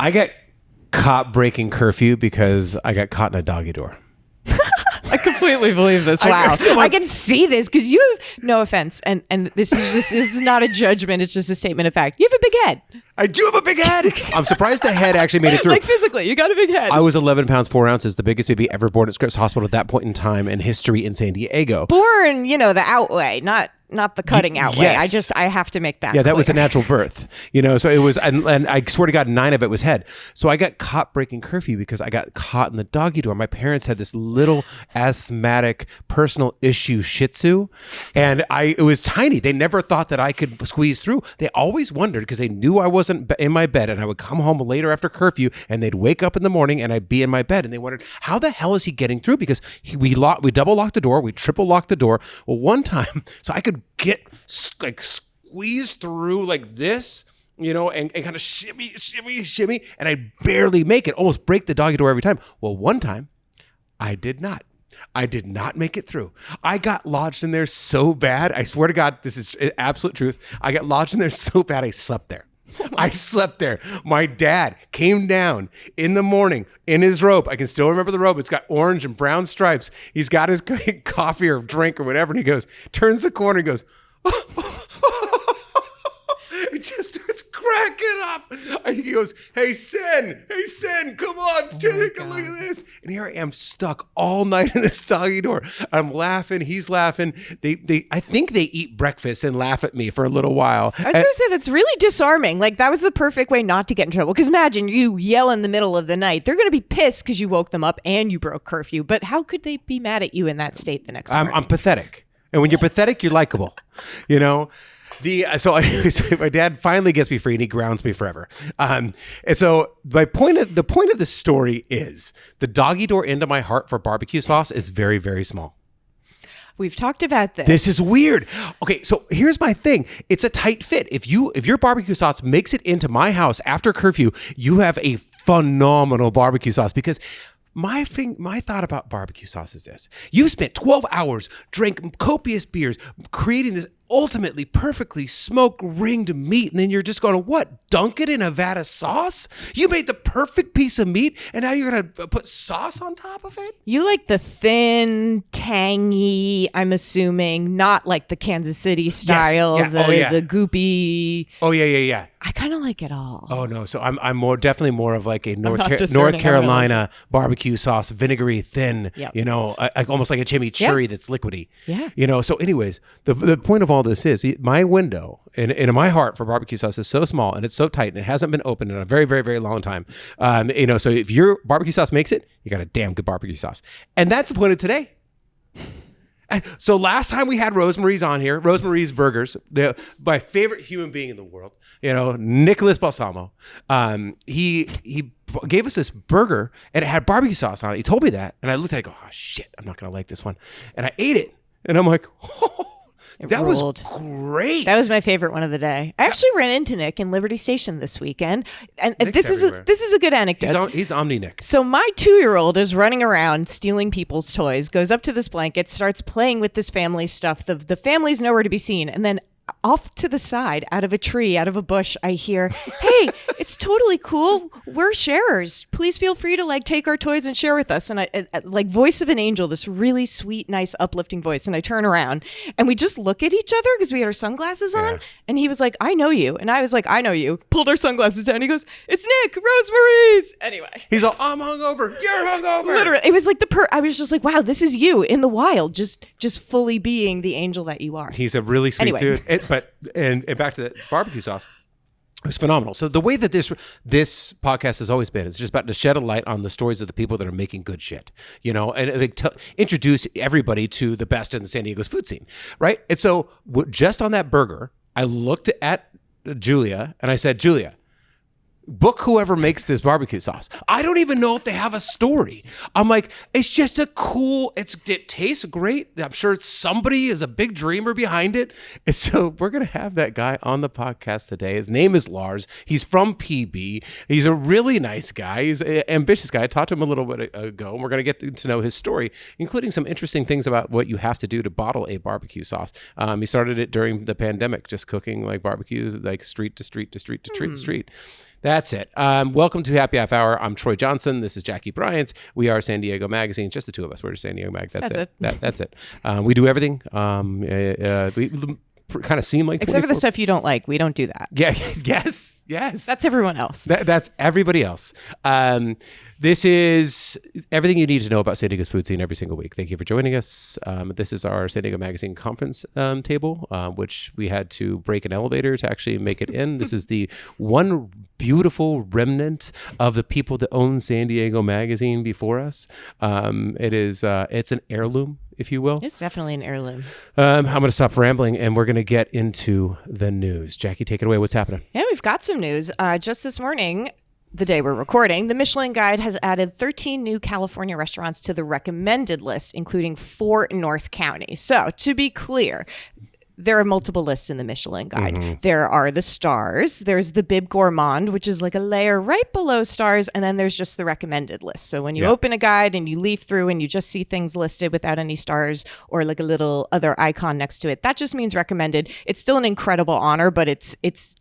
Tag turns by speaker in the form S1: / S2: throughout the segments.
S1: I got caught breaking curfew because I got caught in a doggy door.
S2: I completely believe this. Wow. I can see this because you have, no offense, and this is not a judgment. It's just a statement of fact. You have a big head.
S1: I do have a big head. I'm surprised the head actually made it through.
S2: Like physically, you got a big head.
S1: I was 11 pounds, 4 ounces, the biggest baby ever born at Scripps Hospital at that point in time in history in San Diego.
S2: Born, the out way, not the cutting out way. I have to make that
S1: Yeah, that
S2: clear.
S1: was a natural birth. So it was, and I swear to God, 9 of it was head. So I got caught breaking curfew because I got caught in the doggy door. My parents had this little asthmatic personal issue Shih Tzu, and it was tiny. They never thought that I could squeeze through. They always wondered because they knew I wasn't in my bed, and I would come home later after curfew, and they'd wake up in the morning, and I'd be in my bed, and they wondered, how the hell is he getting through? Because we double locked the door, we triple locked the door. Well, one time, so I could get like squeezed through like this, and kind of shimmy, and I'd barely make it, almost break the doggy door every time. Well, one time, I did not make it through. I got lodged in there so bad. I swear to God, this is absolute truth. I got lodged in there so bad, I slept there. I slept there. My dad came down in the morning in his robe. I can still remember the robe. It's got orange and brown stripes. He's got his coffee or drink or whatever, and he turns the corner and goes, it just starts cracking up. He goes, hey, Sen, come on, take a look at this. And here I am stuck all night in this doggy door. I'm laughing. He's laughing. I think they eat breakfast and laugh at me for a little while.
S2: I was going to say, that's really disarming. Like, that was the perfect way not to get in trouble. Because imagine you yell in the middle of the night. They're going to be pissed because you woke them up and you broke curfew. But how could they be mad at you in that state the next morning?
S1: I'm pathetic. And when you're pathetic, you're likable, So my dad finally gets me free and he grounds me forever. And so the point of the story is the doggy door into my heart for barbecue sauce is very, very small.
S2: We've talked about this.
S1: This is weird. Okay, so here's my thing. It's a tight fit. If your barbecue sauce makes it into my house after curfew, you have a phenomenal barbecue sauce because my thought about barbecue sauce is this. You spent 12 hours, drank copious beers, creating this ultimately perfectly smoked ringed meat, and then you're just going to dunk it in a vat of sauce? You made the perfect piece of meat, and now you're going to put sauce on top of it?
S2: You like the thin, tangy, I'm assuming, not like the Kansas City style,
S1: yes. Yeah.
S2: The goopy.
S1: Oh, yeah.
S2: I kind of like it all.
S1: Oh, no. So I'm definitely more of like a North
S2: discerning.
S1: Carolina barbecue sauce, vinegary, thin,
S2: Yep.
S1: almost like a chimichurri that's liquidy.
S2: Yeah.
S1: So anyways, the point of all this is my window in my heart for barbecue sauce is so small and it's so tight and it hasn't been opened in a very, very, very long time. So if your barbecue sauce makes it, you got a damn good barbecue sauce. And that's the point of today. So last time we had Rosemary's on here, Rosemary's Burgers, my favorite human being in the world, Nicholas Balsamo. He gave us this burger and it had barbecue sauce on it. He told me that, and I looked at it and go, oh shit, I'm not gonna like this one. And I ate it, and I'm like, oh, that was great.
S2: That was my favorite one of the day. I actually ran into Nick in Liberty Station this weekend, and this is a good anecdote.
S1: He's Omni Nick.
S2: So my 2-year-old is running around stealing people's toys, goes up to this blanket, starts playing with this family stuff. The family's nowhere to be seen, and then off to the side, out of a tree, out of a bush, I hear, hey, it's totally cool. We're sharers. Please feel free to take our toys and share with us. And I like voice of an angel, this really sweet, nice, uplifting voice. And I turn around and we just look at each other because we had our sunglasses on. And he was like, I know you. And I was like, I know you. Pulled our sunglasses down. He goes, it's Nick, Rosemary's. Anyway.
S1: He's all, I'm hungover. You're hungover.
S2: Literally. It was like I was just like, wow, this is you in the wild, just fully being the angel that you are.
S1: He's a really sweet dude. And back to the barbecue sauce. It was phenomenal. So the way that this podcast has always been, it's just about to shed a light on the stories of the people that are making good shit, and introduce everybody to the best in the San Diego's food scene, right? And so just on that burger, I looked at Julia and I said, Julia, book whoever makes this barbecue sauce. I don't even know if they have a story. I'm like, it's just it tastes great. I'm sure somebody is a big dreamer behind it. And so we're going to have that guy on the podcast today. His name is Lars. He's from PB. He's a really nice guy. He's an ambitious guy. I talked to him a little bit ago, and we're going to get to know his story, including some interesting things about what you have to do to bottle a barbecue sauce. He started it during the pandemic, just cooking like barbecues, like street to street to street to street. That's it. Welcome to Happy Half Hour. I'm Troy Johnson. This is Jackie Bryant. We are San Diego Magazine. Just the two of us. We're just San Diego Mag. That's it. That's it. We do everything. We kind of seem like
S2: except for the stuff you don't like. We don't do that.
S1: Yeah. Yes.
S2: That's everyone else.
S1: That's everybody else. This is everything you need to know about San Diego's food scene every single week. Thank you for joining us. This is our San Diego Magazine conference table, which we had to break an elevator to actually make it in. This is the one beautiful remnant of the people that own San Diego Magazine before us. It's an heirloom, if you will.
S2: It's definitely an heirloom.
S1: I'm going to stop rambling and we're going to get into the news. Jackie, take it away. What's happening?
S2: Yeah, we've got some news. Just this morning, the day we're recording, the Michelin Guide has added 13 new California restaurants to the recommended list, including 4 in North County. So to be clear, there are multiple lists in the Michelin Guide. Mm-hmm. There are the stars. There's the Bib Gourmand, which is like a layer right below stars. And then there's just the recommended list. So when you open a guide and you leaf through and you just see things listed without any stars or like a little other icon next to it, that just means recommended. It's still an incredible honor, but it's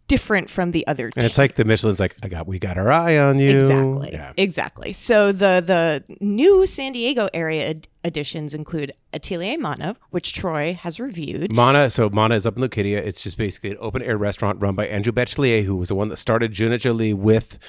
S2: different from the other.
S1: And it's like the Michelin's like, we got our eye on you.
S2: Exactly. So the new San Diego area additions include Atelier Mana, which Troy has reviewed.
S1: Mana is up in Lucadia. It's just basically an open air restaurant run by Andrew Bachelier, who was the one that started Juna Jolie with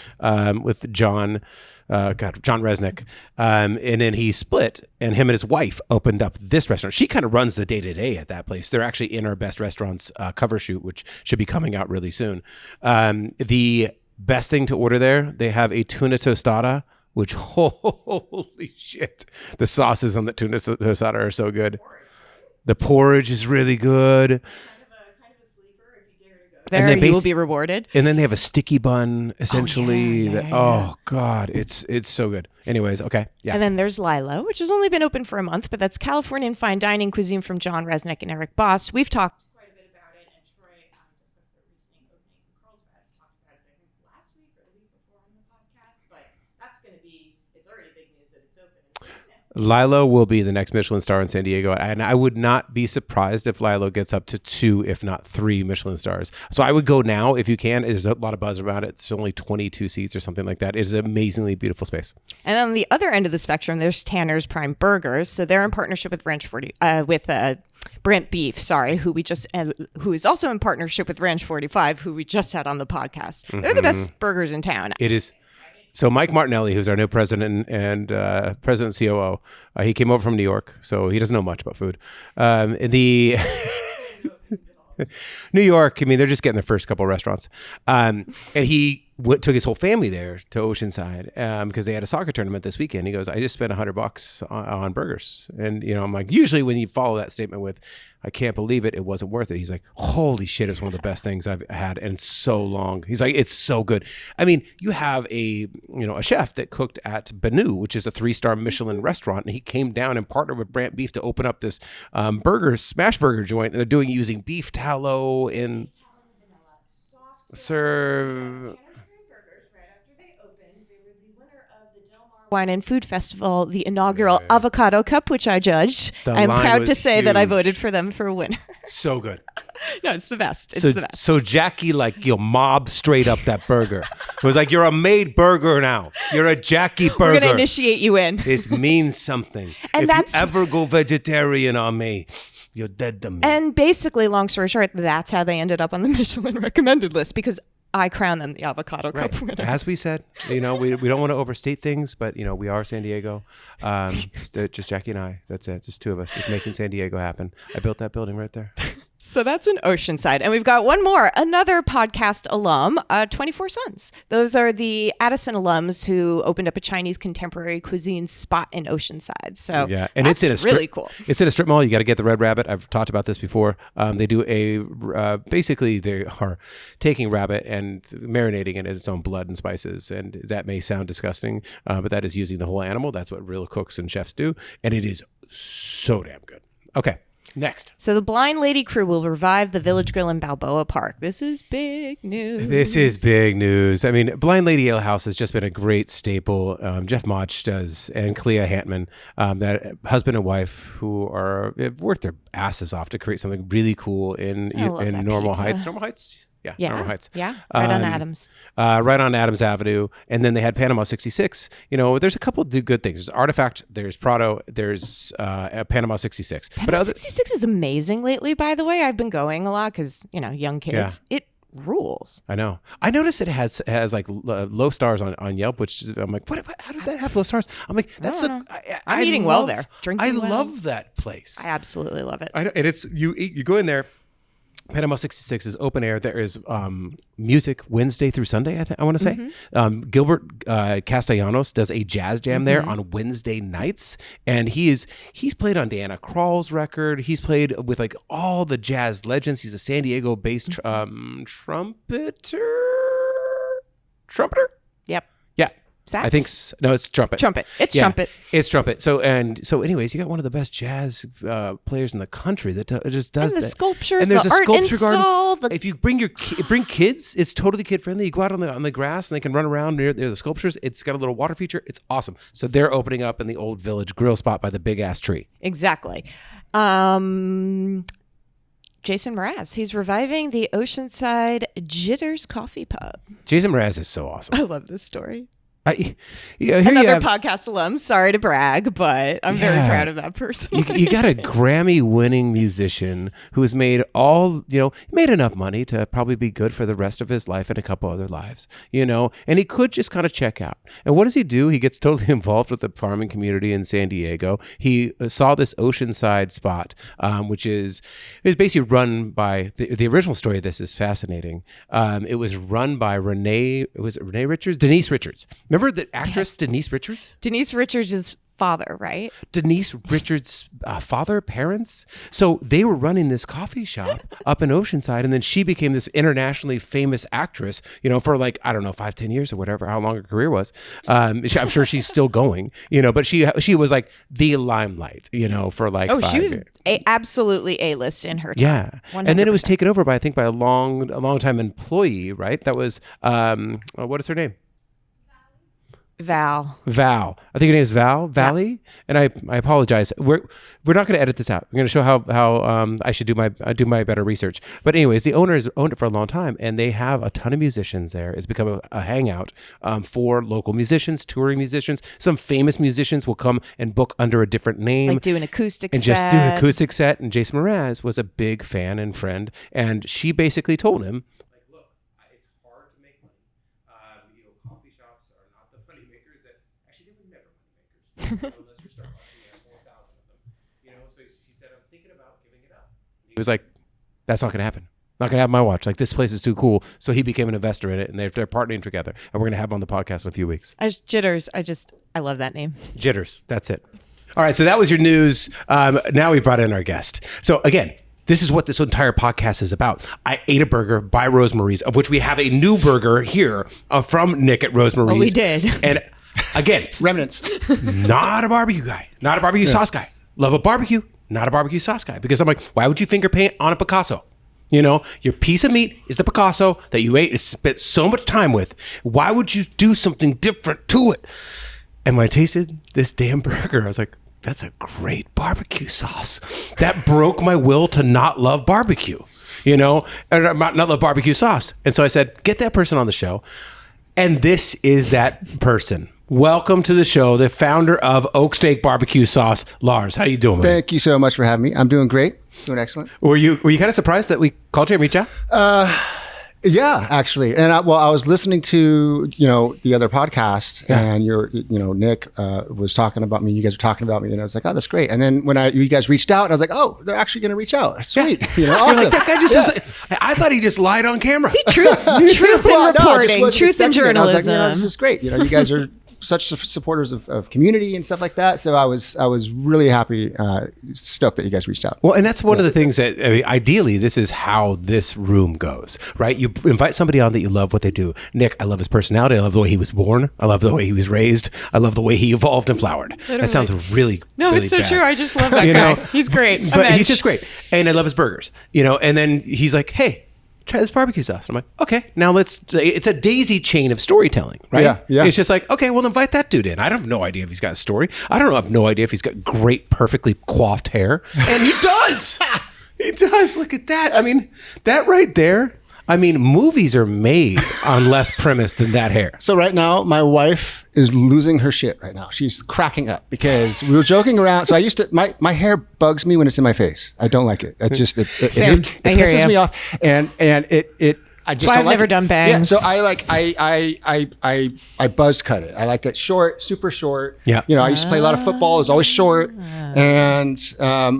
S1: John Resnick. And then he split, and him and his wife opened up this restaurant. She kind of runs the day-to-day at that place. They're actually in our Best Restaurants cover shoot, which should be coming out really soon. The best thing to order there, they have a tuna tostada, which, holy shit, the sauces on the tuna tostada are so good. The porridge is really good.
S2: Kind of a sleeper if you dare to go there. You will be rewarded.
S1: And then they have a sticky bun, essentially. Oh God, it's so good. Anyways, okay. Yeah.
S2: And then there's Lilo, which has only been open for a month, but that's Californian fine dining cuisine from John Resnick and Eric Boss. We've talked quite a bit about it, and Troy discussed the recent opening in Carlsbad. Talked about it, I think, last week or the week before on the podcast, but that's going to be, it's already big news that it's open.
S1: Lilo will be the next Michelin star in San Diego, and I would not be surprised if Lilo gets up to 2, if not 3 Michelin stars. So I would go now if you can. There's a lot of buzz around it. It's only 22 seats or something like that. It's an amazingly beautiful space.
S2: And on the other end of the spectrum, there's Tanner's Prime Burgers. So they're in partnership with Brent Beef, who is also in partnership with Ranch 45, who we just had on the podcast. Mm-hmm. They're the best burgers in town.
S1: It is. So Mike Martinelli, who's our new president and president and COO, he came over from New York, so he doesn't know much about food. New York, I mean, they're just getting their first couple of restaurants. And he took his whole family there to Oceanside because they had a soccer tournament this weekend. He goes, I just spent $100 on burgers. And, I'm like, usually when you follow that statement with, I can't believe it wasn't worth it. He's like, holy shit, it's one of the best things I've had in so long. He's like, it's so good. I mean, you have a chef that cooked at Banu, which is a 3-star Michelin restaurant. And he came down and partnered with Brant Beef to open up this smash burger joint. And they're using beef tallow in serve.
S2: Wine and Food Festival, the inaugural Avocado Cup, which I judged. I'm proud to say that I voted for them for a winner.
S1: So good.
S2: No, it's the best. It's the best.
S1: So Jackie, mob straight up that burger. It was like, you're a made burger now. You're a Jackie burger.
S2: We're going to initiate you in.
S1: This means something. And if you ever go vegetarian on me, you're dead to me.
S2: And basically, long story short, that's how they ended up on the Michelin recommended list, because I crown them the Avocado Cup winner.
S1: As we said, we don't want to overstate things, but we are San Diego. Just Jackie and I. That's it. Just two of us, just making San Diego happen. I built that building right there.
S2: So that's in Oceanside. And we've got one more, another podcast alum, 24 Sons. Those are the Addison alums who opened up a Chinese contemporary cuisine spot in Oceanside. So
S1: yeah, and it's in a
S2: really cool.
S1: It's in a strip mall. You got to get the Red Rabbit. I've talked about this before. They do basically they are taking rabbit and marinating it in its own blood and spices. And that may sound disgusting, but that is using the whole animal. That's what real cooks and chefs do. And it is so damn good. Okay. Next.
S2: So the Blind Lady crew will revive the Village Grill in Balboa Park. This is big news. I mean, Blind Lady Ale House has just been a great staple. Jeff Motch does, and Clea Hantman, that husband and wife who have worked their asses off to create something really cool in Normal Heights. Normal Heights?
S1: Yeah,
S2: Yeah.
S1: Normal Heights.
S2: Yeah. Right on Adams.
S1: Right on Adams Avenue. And then they had Panama 66. You know, there's a couple of good things. There's Artifact, there's Prado, there's Panama 66.
S2: Panama 66 is amazing lately, by the way. I've been going a lot because, young kids.
S1: Yeah.
S2: It rules.
S1: I know. I noticed it has like low stars on Yelp, which I'm like, what? How does that have low stars? I'm like, that's
S2: I'm eating well there. Drinking
S1: I love that place.
S2: I absolutely love it.
S1: I know, and it's you go in there. Panama 66 is open air. There is music Wednesday through Sunday, I want to say. Gilbert Castellanos does a jazz jam there on Wednesday nights. And he's played on Diana Krall's record. He's played with like all the jazz legends. He's a San Diego-based trumpeter?
S2: Yep.
S1: Yeah.
S2: Sax?
S1: I think no, it's trumpet.
S2: Trumpet. It's trumpet.
S1: It's trumpet. So anyways, you got one of the best jazz players in the country that just does
S2: and the
S1: that.
S2: sculptures,
S1: And there's
S2: the
S1: a
S2: art
S1: sculpture
S2: install.
S1: garden. If you bring kids, it's totally kid friendly. You go out on the grass and they can run around near the sculptures. It's got a little water feature. It's awesome. So they're opening up in the old village grill spot by the big ass tree.
S2: Exactly. Jason Mraz. He's reviving the Oceanside Jitters Coffee Pub.
S1: Jason Mraz is so awesome.
S2: I love this story.
S1: Here
S2: Another podcast alum. Sorry to brag, but I'm very proud of that person.
S1: You got a Grammy-winning musician who has made made enough money to probably be good for the rest of his life and a couple other lives, and he could just kind of check out. And what does he do? He gets totally involved with the farming community in San Diego. He saw this Oceanside spot, which is basically run by the original story of this is fascinating. It was run by Denise Richards. Remember the actress Denise Richards?
S2: Denise Richards' father, right?
S1: Denise Richards' parents. So they were running this coffee shop up in Oceanside, and then she became this internationally famous actress, for like, I don't know, 5-10 years or whatever, how long her career was. I'm sure she's still going, but she was like the limelight, for like 5
S2: she was
S1: years.
S2: Absolutely A-list in her time.
S1: Yeah.
S2: 100%.
S1: And then it was taken over by a long time employee, right? That was, what is her name?
S2: Val.
S1: I think her name is Valley. Yeah. And I apologize. We're not going to edit this out. We're going to show how I should do my better research. But anyways, the owner has owned it for a long time, and they have a ton of musicians there. It's become a hangout for local musicians, touring musicians. Some famous musicians will come and book under a different name,
S2: like do an acoustic
S1: and
S2: set.
S1: just do an acoustic set. And Jason Mraz was a big fan and friend, and she basically told him, unless you're Starbucks and you have 4,000 of them, so she said, I'm thinking about giving it up. He was like, that's not going to happen. Not going to have my watch. Like, this place is too cool. So he became an investor in it, and they're partnering together, and we're going to have him on the podcast in a few weeks.
S2: Jitters. I love that name.
S1: Jitters. That's it. All right. So that was your news. Now we brought in our guest. So again, this is what this entire podcast is about. I ate a burger by Rosemary's, of which we have a new burger here from Nick at Rosemary's.
S2: Oh, we did.
S1: And again,
S3: remnants.
S1: Not a barbecue guy, not a barbecue sauce guy. Love a barbecue, not a barbecue sauce guy. Because I'm like, why would you finger paint on a Picasso? Your piece of meat is the Picasso that you ate and spent so much time with. Why would you do something different to it? And when I tasted this damn burger, I was like, that's a great barbecue sauce. That broke my will to not love barbecue, or not love barbecue sauce. And so I said, get that person on the show. And this is that person. Welcome to the show, the founder of Oak Steak BBQ Sauce, Lars. How you doing, man?
S3: Thank you so much for having me. I'm doing great. Doing excellent.
S1: Were you kind of surprised that we called you and reached out?
S3: Yeah, actually. And I was listening to, the other podcast, and Nick was talking about me. You guys were talking about me, and I was like, oh, that's great. And then when you guys reached out, and I was like, oh, they're actually going to reach out. Sweet. Awesome.
S1: Like, that guy just I thought he just lied on camera.
S2: See, truth in reporting, truth in journalism.
S3: I was like, this is great. You guys are such supporters of community and stuff like that. So I was really happy, stoked that you guys reached out.
S1: Well, and that's one of the things that, ideally, this is how this room goes, right? You invite somebody on that you love what they do. Nick, I love his personality. I love the way he was born. I love the way he was raised. I love the way he evolved and flowered. Literally. That sounds really
S2: it's so
S1: bad.
S2: True. I just love that guy. He's great.
S1: But he's just great. And I love his burgers, and then he's like, hey, try this barbecue sauce. I'm like, okay, now it's a daisy chain of storytelling, right?
S3: Yeah.
S1: It's just like, okay, well, invite that dude in. I have no idea if he's got a story. I have no idea if he's got great, perfectly coiffed hair. And he does. He does. Look at that. I mean, that right there. I mean, movies are made on less premise than that hair.
S3: So right now, my wife is losing her shit right now. She's cracking up because we were joking around. So I used to, my hair bugs me when it's in my face. I don't like it. It
S2: Same. I hear
S3: pisses
S2: you.
S3: me off. And I just
S2: why
S3: don't
S2: I've
S3: like
S2: never
S3: it.
S2: done bangs.
S3: Yeah, so I buzz cut it. I like that short, super short.
S1: Yeah.
S3: You know, I used to play a lot of football. It was always short. And,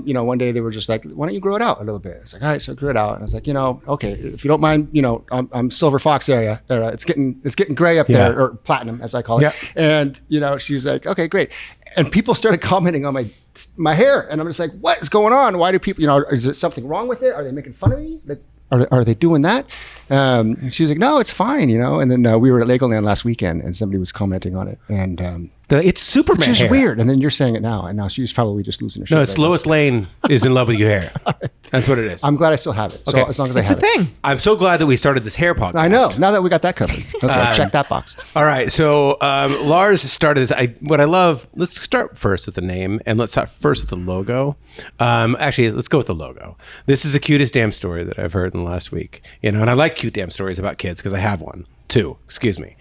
S3: you know, one day they were just like, why don't you grow it out a little bit? It's like, all right, so I grew it out. And I was like, you know, okay, if you don't mind, you know, I'm Silver Fox area. It's getting gray up there, or platinum as I call it.
S1: Yeah.
S3: And, you know, she's like, okay, great. And people started commenting on my hair. And I'm just like, what is going on? Why do people, you know, is there something wrong with it? Are they making fun of me? Like, are they doing that? And she was like, no, it's fine, you know. And then we were at Legoland last weekend, and somebody was commenting on it, and
S1: It's Superman
S3: which is
S1: hair.
S3: weird. And then you're saying it now, and now she's probably just losing her shit.
S1: No, it's
S3: right now.
S1: Lois Lane is in love with your hair. That's what it is.
S3: I'm glad I still have it. So
S1: Okay.
S3: as long as I
S2: It's
S3: have
S2: a thing.
S1: I'm so glad that we started this hair podcast.
S3: it. I know. Now that we got that covered. Okay, check that box.
S1: All right, so Lars started this. What I love. Let's start first with the name, and let's start first with the logo. Actually, let's go with the logo. This is the cutest damn story that I've heard in the last week. You know, and I like cute damn stories about kids because I have one too. Excuse me.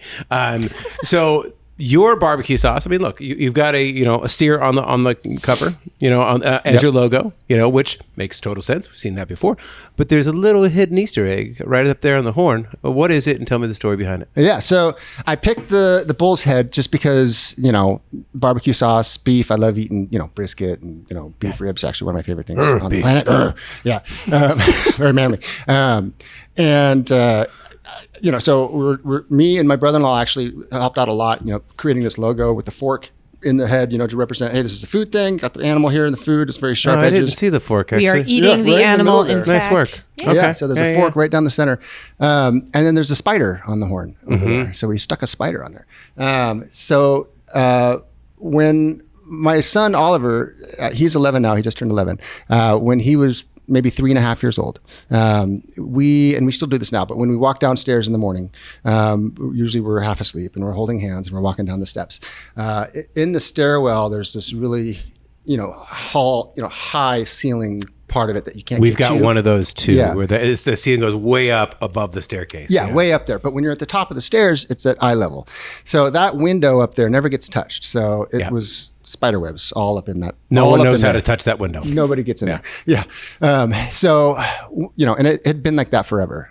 S1: So your barbecue sauce. I mean, look, you've got a steer on the cover. You know, as your logo. You know, which makes total sense. We've seen that before. But there's a little hidden Easter egg right up there on the horn. What is it? And tell me the story behind it.
S3: Yeah, so I picked the bull's head just because, you know, barbecue sauce, beef. I love eating, you know, brisket and, you know, beef ribs. Actually, one of my favorite things on the
S1: beef.
S3: planet. Yeah, very manly. You know, so me and my brother-in-law actually helped out a lot, you know, creating this logo with the fork in the head, you know, to represent, hey, this is a food thing. Got the animal here in the food. It's very sharp
S1: I
S3: edges.
S1: didn't see the fork.
S2: We
S1: Actually.
S2: are eating the
S3: right in the
S2: animal.
S3: middle
S2: In
S3: there.
S1: Nice
S2: fact.
S1: work.
S2: Yeah.
S1: Okay.
S3: Yeah, so there's a fork right down the center. And then there's a spider on the horn over there. So we stuck a spider on there. When my son Oliver, he's 11 now, he just turned 11. When he was maybe 3.5 years old, we still do this now, but when we walk downstairs in the morning, usually we're half asleep and we're holding hands and we're walking down the steps. In the stairwell, there's this really, you know, high ceiling part of it that you can't
S1: We've
S3: get
S1: got
S3: to.
S1: one of those too,
S3: Yeah.
S1: where the ceiling goes way up above the staircase.
S3: Yeah, way up there. But when you're at the top of the stairs, it's at eye level. So that window up there never gets touched. So it was spider webs all up in that.
S1: No
S3: all
S1: one
S3: up
S1: knows
S3: in
S1: how
S3: there.
S1: to touch that window.
S3: Nobody gets in there. Yeah. So, you know, and it had been like that forever.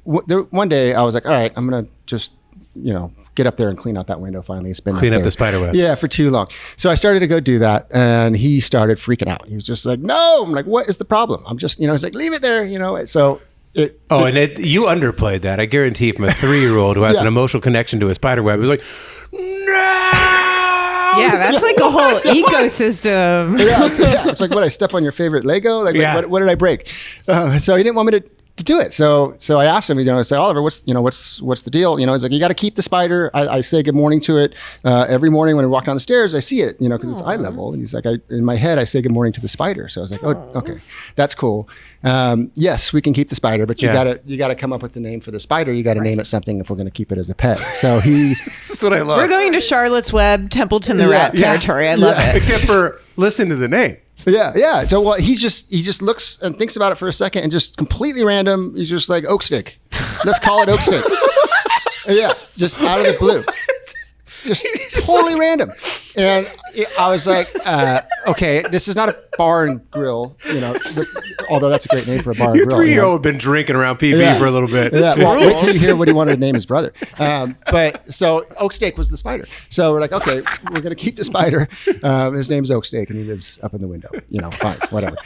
S3: One day I was like, all right, I'm going to just, you know, get up there and clean out that window finally. It's been
S1: Clean
S3: up
S1: up
S3: there.
S1: the spider webs.
S3: Yeah, for too long. So I started to go do that, and he started freaking out. He was just like, no. I'm like, what is the problem? I'm just, you know, he's like, leave it there, you know. So you
S1: underplayed that. I guarantee from a 3-year-old who has an emotional connection to a spider web, who's like, no!
S2: Yeah, that's like a whole ecosystem.
S3: It's like, what, I step on your favorite Lego? Like,
S1: Yeah.
S3: what did I break? So he didn't want me to do it. So I asked him, you know, I said, Oliver, what's the deal? You know, he's like, you got to keep the spider. I say good morning to it. Every morning when I walk down the stairs, I see it, you know, because it's eye level. And he's like, in my head, I say good morning to the spider. So I was like, oh, okay, that's cool. Yes, we can keep the spider, but you gotta come up with the name for the spider. You got to name it something if we're going to keep it as a pet. So
S1: This is what I love.
S2: We're going to Charlotte's Web, Templeton the Rat territory. I love it.
S1: Except for listen to the name.
S3: Yeah. So he just looks and thinks about it for a second and just completely random. He's just like, Oak Steak. Let's call it Oak Steak. Yeah, just out of the blue. Just totally random. And I was like, okay, this is not a bar and grill, you know, although that's a great name for a bar and
S1: Your
S3: grill.
S1: 3-year-old been drinking around PB for a little bit.
S3: Yeah,
S1: It's
S3: well, wait till
S1: rules.
S3: you hear what he wanted to name his brother. But so Oak Steak was the spider. So we're like, okay, we're going to keep the spider. His name's Oak Steak, and he lives up in the window. You know, fine, whatever.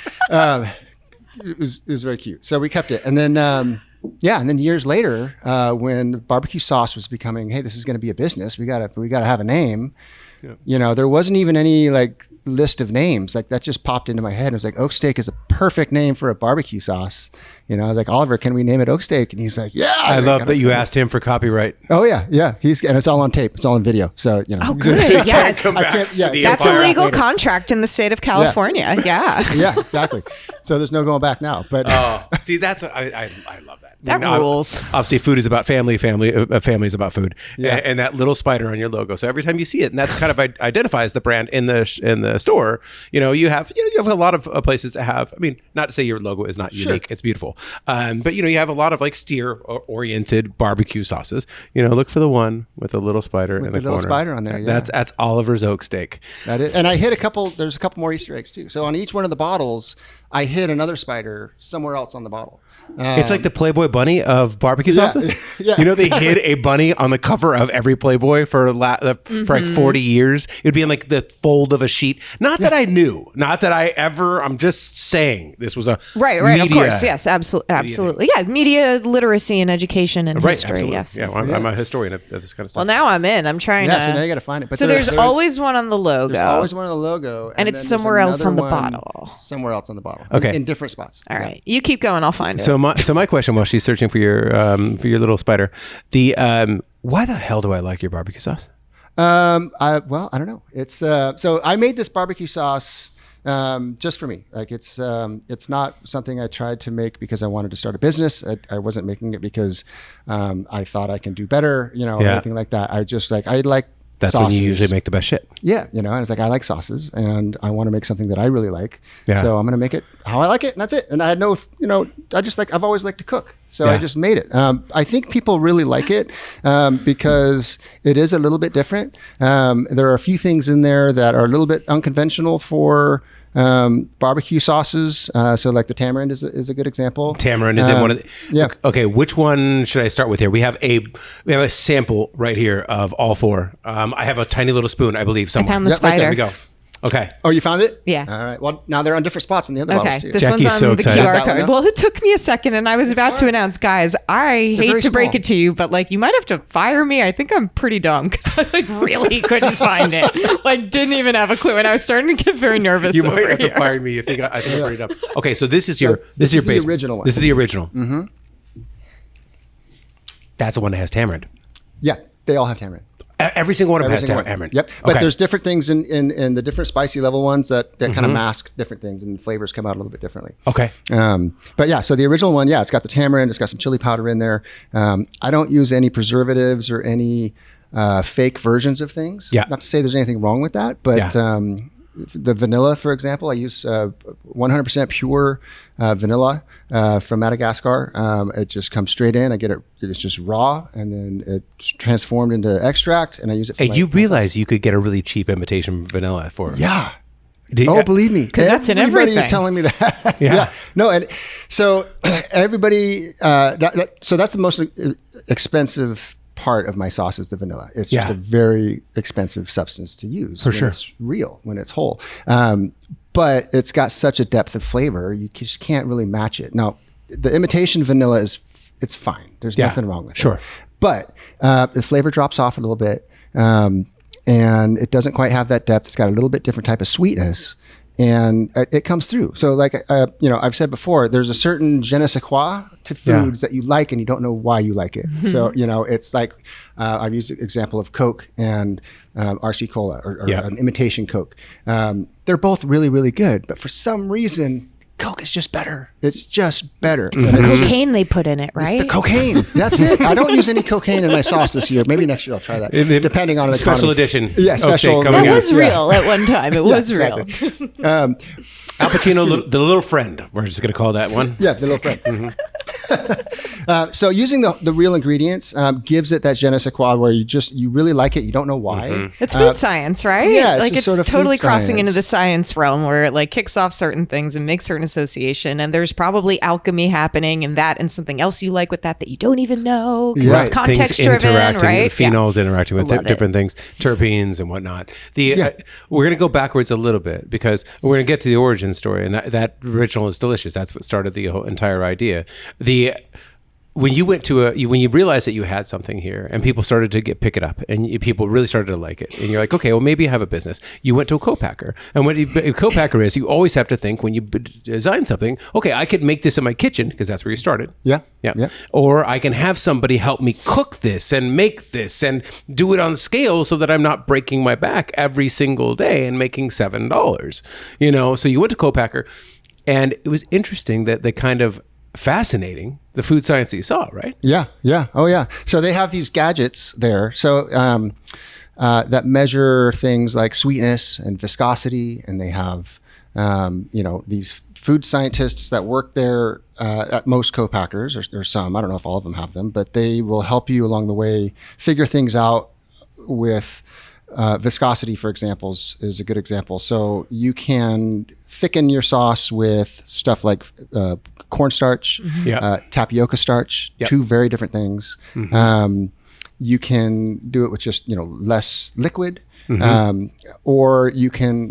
S3: It was very cute. So we kept it. And then, and then years later, when barbecue sauce was becoming, hey, this is going to be a business. We gotta have a name. Yeah. You know, there wasn't even any like list of names. Like that just popped into my head. It was like, Oak Steak is a perfect name for a barbecue sauce. You know, I was like, Oliver, can we name it Oak Steak? And he's like, yeah.
S1: I love that you asked him for copyright.
S3: Oh yeah. And it's all on tape. It's all on video. So, you know.
S2: Oh, good.
S1: So you can't
S2: Yes.
S1: come back
S3: can't- yeah,
S1: to the
S2: That's
S1: empire.
S2: a legal
S3: later.
S2: contract in the state of California. Yeah.
S3: Yeah, exactly. So there's no going back now. But
S1: See, that's I love that.
S2: That rules.
S1: Obviously, food is about family is about food, and that little spider on your logo. So every time you see it, and that's kind of identifies the brand in the store. You have a lot of places that have. I mean, not to say your logo is not unique; it's beautiful. But you have a lot of like steer-oriented barbecue sauces. Look for the one with the little spider in the
S3: little
S1: corner.
S3: Spider on there. Yeah.
S1: That's Oliver's Oak Steak.
S3: That is, and I hit a couple. There's a couple more Easter eggs too. So on each one of the bottles, I hit another spider somewhere else on the bottle.
S1: It's like the Playboy bunny of barbecue sauces.
S3: Yeah.
S1: They hid a bunny on the cover of every Playboy for like 40 years. It'd be in like the fold of a sheet. Not that I knew. Not that I ever. I'm just saying this was a
S2: right. Of course, yes, absolutely. Yeah, media literacy and education and history.
S1: Absolutely.
S2: Yes.
S1: Yeah, well, I'm a historian of this kind of stuff.
S2: Well, now I'm in. I'm trying to.
S3: Yeah, so now you got to find it.
S2: But so there's always one on the logo.
S3: There's always one on the logo,
S2: and it's somewhere else on the bottle.
S3: Somewhere else on the bottle.
S1: Okay.
S3: In different spots.
S2: All right, you keep going. I'll find it.
S1: So my question while she's searching for your little spider, why the hell do I like your barbecue sauce?
S3: I don't know. It's so I made this barbecue sauce just for me. Like it's not something I tried to make because I wanted to start a business. I wasn't making it because I thought I can do better, or anything like that. I just I like.
S1: That's
S3: sauces.
S1: when you usually make the best shit.
S3: Yeah, and it's like I like sauces, and I want to make something that I really like.
S1: Yeah.
S3: So I'm going to make it how I like it, and that's it. And I had no, I just I've always liked to cook, so I just made it. I think people really like it because it is a little bit different. There are a few things in there that are a little bit unconventional for barbecue sauces. So like the tamarind is a good example.
S1: Tamarind is in one of the,
S3: yeah.
S1: Okay, which one should I start with here? We have a sample right here of all four. I have a tiny little spoon, I believe, somewhere.
S2: I found the
S3: Yep, right
S2: spider.
S3: there
S1: There we go. Okay.
S3: Oh, you found it?
S2: Yeah.
S3: All right. Well, now they're on different spots in the other
S2: Okay,
S3: bottles too.
S2: this
S1: Jackie's
S2: one's on
S1: so
S2: the
S1: excited.
S2: QR
S3: That one
S2: code.
S3: now?
S2: Well, it took me a second, and I was about to announce, guys, I hate
S3: very
S2: to break
S3: small.
S2: it to you, but you might have to fire me. I think I'm pretty dumb because I really couldn't find it. Didn't even have a clue, and I was starting to get very nervous.
S1: You might
S2: over
S1: have to
S2: here.
S1: fire me. You think I think I'm pretty dumb. Okay, so this is your
S3: this
S1: your
S3: is the
S1: base
S3: original one.
S1: This is the original. Mm-hmm. That's the one that has tamarind.
S3: Yeah, they all have tamarind.
S1: Every single one of them has
S3: Every single one.
S1: tamarind.
S3: Yep. But
S1: Okay.
S3: there's different things in the different spicy level ones that kind of mask different things, and the flavors come out a little bit differently.
S1: Okay.
S3: But yeah, so the original one, it's got the tamarind, it's got some chili powder in there. I don't use any preservatives or any fake versions of things.
S1: Yeah.
S3: Not to say there's anything wrong with that, but
S1: Yeah.
S3: the vanilla, for example, I use 100% pure vanilla from Madagascar. It just comes straight in. I get it. It's just raw, and then it's transformed into extract, and I use it. For
S1: Hey, you realize you could get a really cheap imitation vanilla for
S3: Yeah.
S1: Oh,
S3: Believe me,
S2: 'Cause that's in
S3: everybody is
S2: everything.
S3: telling me that.
S1: Yeah.
S3: No, and so everybody. So that's the most expensive part of my sauce is the vanilla. It's just
S1: Yeah.
S3: a very expensive substance to use.
S1: For
S3: when
S1: sure.
S3: It's real when it's whole. But it's got such a depth of flavor, you just can't really match it. Now, the imitation vanilla it's fine. There's
S1: Yeah.
S3: nothing wrong with
S1: Sure.
S3: it. But the flavor drops off a little bit. And it doesn't quite have that depth. It's got a little bit different type of sweetness, and it comes through. So I've said before, there's a certain je ne sais quoi to foods that you like and you don't know why you like it. So, it's like, I've used the example of Coke and RC Cola or an imitation Coke. They're both really, really good, but for some reason, Coke is just better. It's just better.
S2: It's the cocaine they put in it, right?
S3: It's the cocaine. That's it. I don't use any cocaine in my sauce this year. Maybe next year I'll try that. Depending on the
S1: special
S3: economy.
S1: edition.
S3: Yeah, special.
S1: Coming
S2: That
S1: out.
S2: was real at one time. It was real.
S3: exactly.
S1: Al Pacino, the little friend. We're just going to call that one.
S3: Yeah, the little friend. So using the real ingredients gives it that je ne sais quoi where you really like it. You don't know why.
S2: It's food science, right?
S3: yeah, it's
S2: it's
S3: just sort of food
S2: totally crossing
S3: science.
S2: into the science realm where it kicks off certain things and makes certain association, and there's probably alchemy happening in that and something else you like with that you don't even know because
S3: Yeah.
S2: it's context
S1: Things
S2: driven,
S1: interacting,
S2: right?
S1: phenols interacting with
S2: Love it.
S1: different things, terpenes and whatnot. We're going to go backwards a little bit because we're going to get to the origin story, and that original is delicious. That's what started the whole entire idea. When you went to when you realized that you had something here and people started to pick it up and people really started to like it and you're like, okay, well maybe I have a business. You went to a co-packer, and what a co-packer is, you always have to think when you design something, okay, I could make this in my kitchen because that's where you started.
S3: Yeah.
S1: Or I can have somebody help me cook this and make this and do it on scale so that I'm not breaking my back every single day and making $7. So you went to co-packer, and it was interesting that they kind of fascinating, the food science that you saw, right?
S3: Yeah. Oh, yeah. So they have these gadgets there. So that measure things like sweetness and viscosity, and they have these food scientists that work there at most co-packers. There's some, I don't know if all of them have them, but they will help you along the way figure things out with viscosity, for example, is a good example. So you can thicken your sauce with stuff like cornstarch, tapioca starch, two very different things. You can do it with just, less liquid, or you can,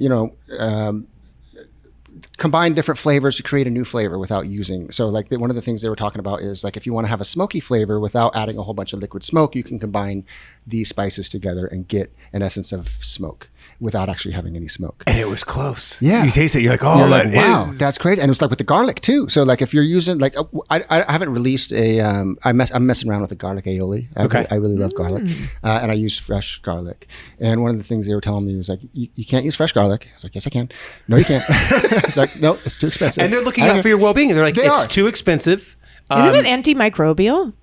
S3: combine different flavors to create a new flavor without using. So like one of the things they were talking about is like, if you want to have a smoky flavor without adding a whole bunch of liquid smoke, you can combine these spices together and get an essence of smoke without actually having any smoke.
S1: And it was close.
S3: Yeah.
S1: You taste it, you're like,
S3: wow, that's crazy. And it was like with the garlic too. So like if you're using like, I haven't released I'm messing around with the garlic aioli. I really love garlic. And I use fresh garlic. And one of the things they were telling me was like, you can't use fresh garlic. I was like, yes, I can. No, you can't. It's like, no, it's too expensive.
S1: And they're looking out for your well-being. They're like, it's too expensive.
S2: Isn't it antimicrobial?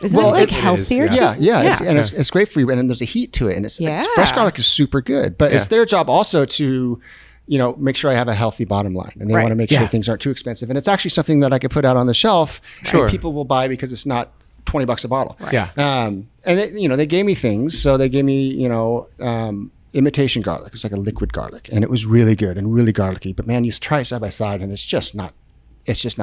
S2: Isn't it like healthier?
S3: It's great for you. And then there's a heat to it. And fresh garlic is super good. But it's their job also to, make sure I have a healthy bottom line. And they want to make sure things aren't too expensive. And it's actually something that I could put out on the shelf and people will buy because it's not $20 a bottle.
S2: Right.
S1: Yeah.
S3: And they gave me things. So they gave me, imitation garlic. It's like a liquid garlic. And it was really good and really garlicky. But man, you try it side by side and it's just not the same.
S1: It's just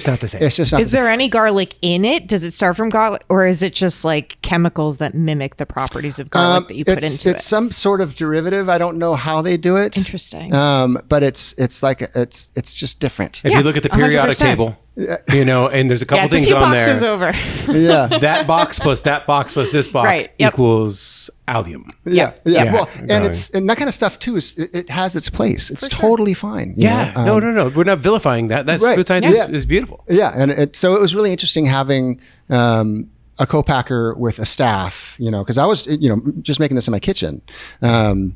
S1: not the same.
S2: Is there any garlic in it? Does it start from garlic, or is it just like chemicals that mimic the properties of garlic that you put into it?
S3: It's some sort of derivative. I don't know how they do it.
S2: Interesting.
S3: But it's just different.
S1: If you look at the periodic
S2: 100%.
S1: table, and there's a couple things on there.
S2: It's a few boxes over.
S3: Yeah.
S1: That box plus that box plus this box equals allium.
S3: Yeah. Well,
S1: and
S3: and that kind of stuff too it has its place. It's totally fine.
S1: No. We're not vilifying that. That's food science is beautiful.
S3: Yeah, and so it was really interesting having a co-packer with a staff. Because I was just making this in my kitchen, and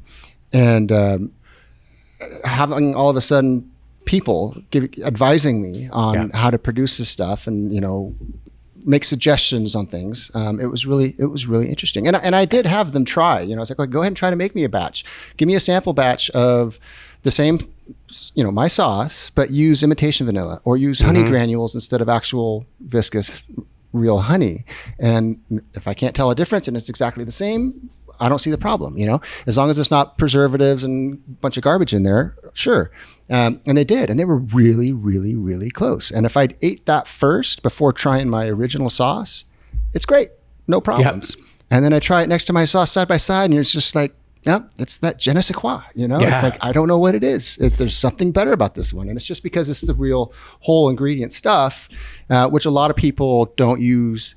S3: having all of a sudden people advising me on how to produce this stuff and make suggestions on things. It was really interesting. And I did have them try. I was like, go ahead and try to make me a batch. Give me a sample batch of the same, my sauce, but use imitation vanilla or use honey granules instead of actual viscous real honey. And if I can't tell a difference and it's exactly the same, I don't see the problem, as long as it's not preservatives and a bunch of garbage in there, sure. And they did, and they were really, really, really close. And if I'd ate that first before trying my original sauce, it's great, no problems. Yep. And then I try it next to my sauce side by side, and it's just like, no, it's that je ne sais quoi, It's like, I don't know what it is. There's something better about this one. And it's just because it's the real whole ingredient stuff, which a lot of people don't use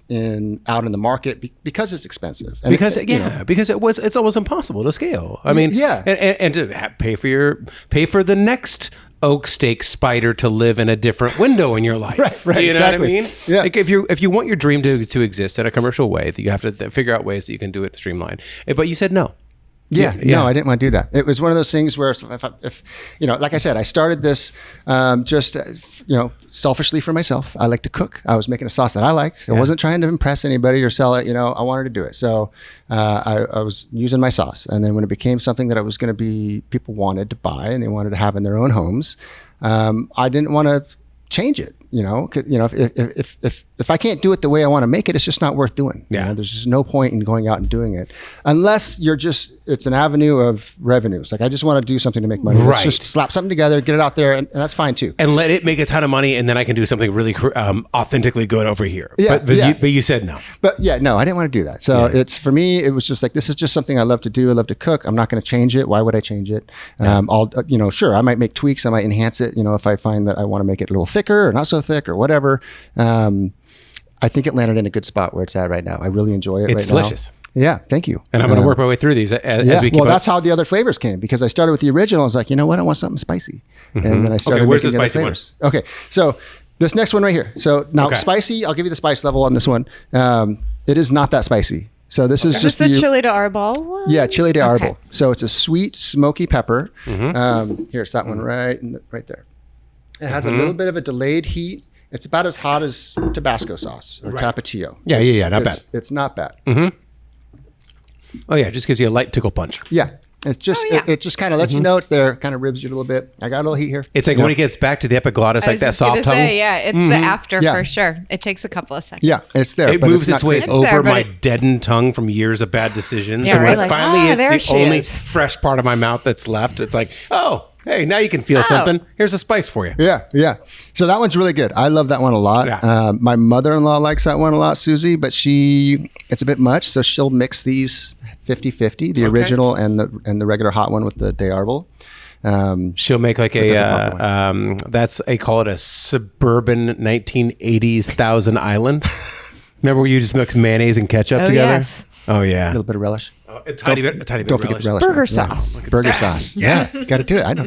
S3: out in the market because it's expensive. And because
S1: it's almost impossible to scale. I mean, and to pay for the next Oak Steak spider to live in a different window in your life.
S3: Right.
S1: You know what I mean?
S3: Yeah.
S1: Like if you want your dream to exist in a commercial way, that you have to figure out ways that you can do it streamlined. But you said no.
S3: No, I didn't want to do that. It was one of those things where if like I said, I started this just selfishly for myself. I like to cook. I was making a sauce that I liked. I wasn't trying to impress anybody or sell it. I wanted to do it. So I was using my sauce. And then when it became something that it was going to be people wanted to buy and they wanted to have in their own homes, I didn't want to change it. If I can't do it the way I want to make it, it's just not worth doing. There's just no point in going out and doing it unless it's an avenue of revenues. Like I just want to do something to make money. Let's just slap something together, get it out there, and that's fine too.
S1: And let it make a ton of money, and then I can do something really authentically good over here. But you said no.
S3: But no, I didn't want to do that. So it's for me, it was just like, this is just something I love to do. I love to cook. I'm not going to change it. Why would I change it? I'll sure, I might make tweaks. I might enhance it. If I find that I want to make it a little thicker or not so thick or whatever. I think it landed in a good spot where it's at right now. I really enjoy it.
S1: It's delicious.
S3: Yeah, thank you.
S1: And I'm going to work my way through these as we keep.
S3: Well, that's how the other flavors came, because I started with the original. I was like, you know what? I want something spicy, and then I started making the other flavors. Okay, so this next one right here. So now spicy. I'll give you the spice level on this one. It is not that spicy. So this is just
S2: the chili de arbol one?
S3: Yeah, chili de arbol. So it's a sweet, smoky pepper. Here's that one right there. It has a little bit of a delayed heat It's about as hot as Tabasco sauce or Tapatio.
S1: Yeah, not bad.
S3: It's not bad.
S1: Oh yeah, it just gives you a light tickle punch.
S3: Yeah. It's just it just kind of lets you know it's there, kind of ribs you a little bit. I got a little heat here.
S1: It's like when it gets back to the epiglottis, like that soft tongue.
S2: It's the after for sure. It takes a couple of seconds.
S3: Yeah, it's there.
S1: It
S3: but
S1: moves its way over
S2: there,
S1: my deadened tongue from years of bad decisions.
S2: Yeah,
S1: and
S2: right,
S1: when
S2: like,
S1: finally
S2: there
S1: it's the
S2: she
S1: only
S2: is.
S1: fresh part of my mouth that's left. It's like, oh, hey, now you can feel something. Here's a spice for you.
S3: Yeah. So that one's really good. I love that one a lot.
S1: Yeah.
S3: My mother-in-law likes that one a lot, Susie, but it's a bit much, so she'll mix these 50-50, the original and the regular hot one with the de arbol.
S1: She'll make like they call it a suburban 1980s Thousand Island. Remember where you just mix mayonnaise and ketchup together?
S2: Yes.
S1: Oh yeah.
S3: A little bit of relish.
S1: A tiny bit
S3: Don't forget
S1: relish.
S3: the relish.
S2: Burger sauce.
S3: Burger sauce. Yes. Got to do it. I know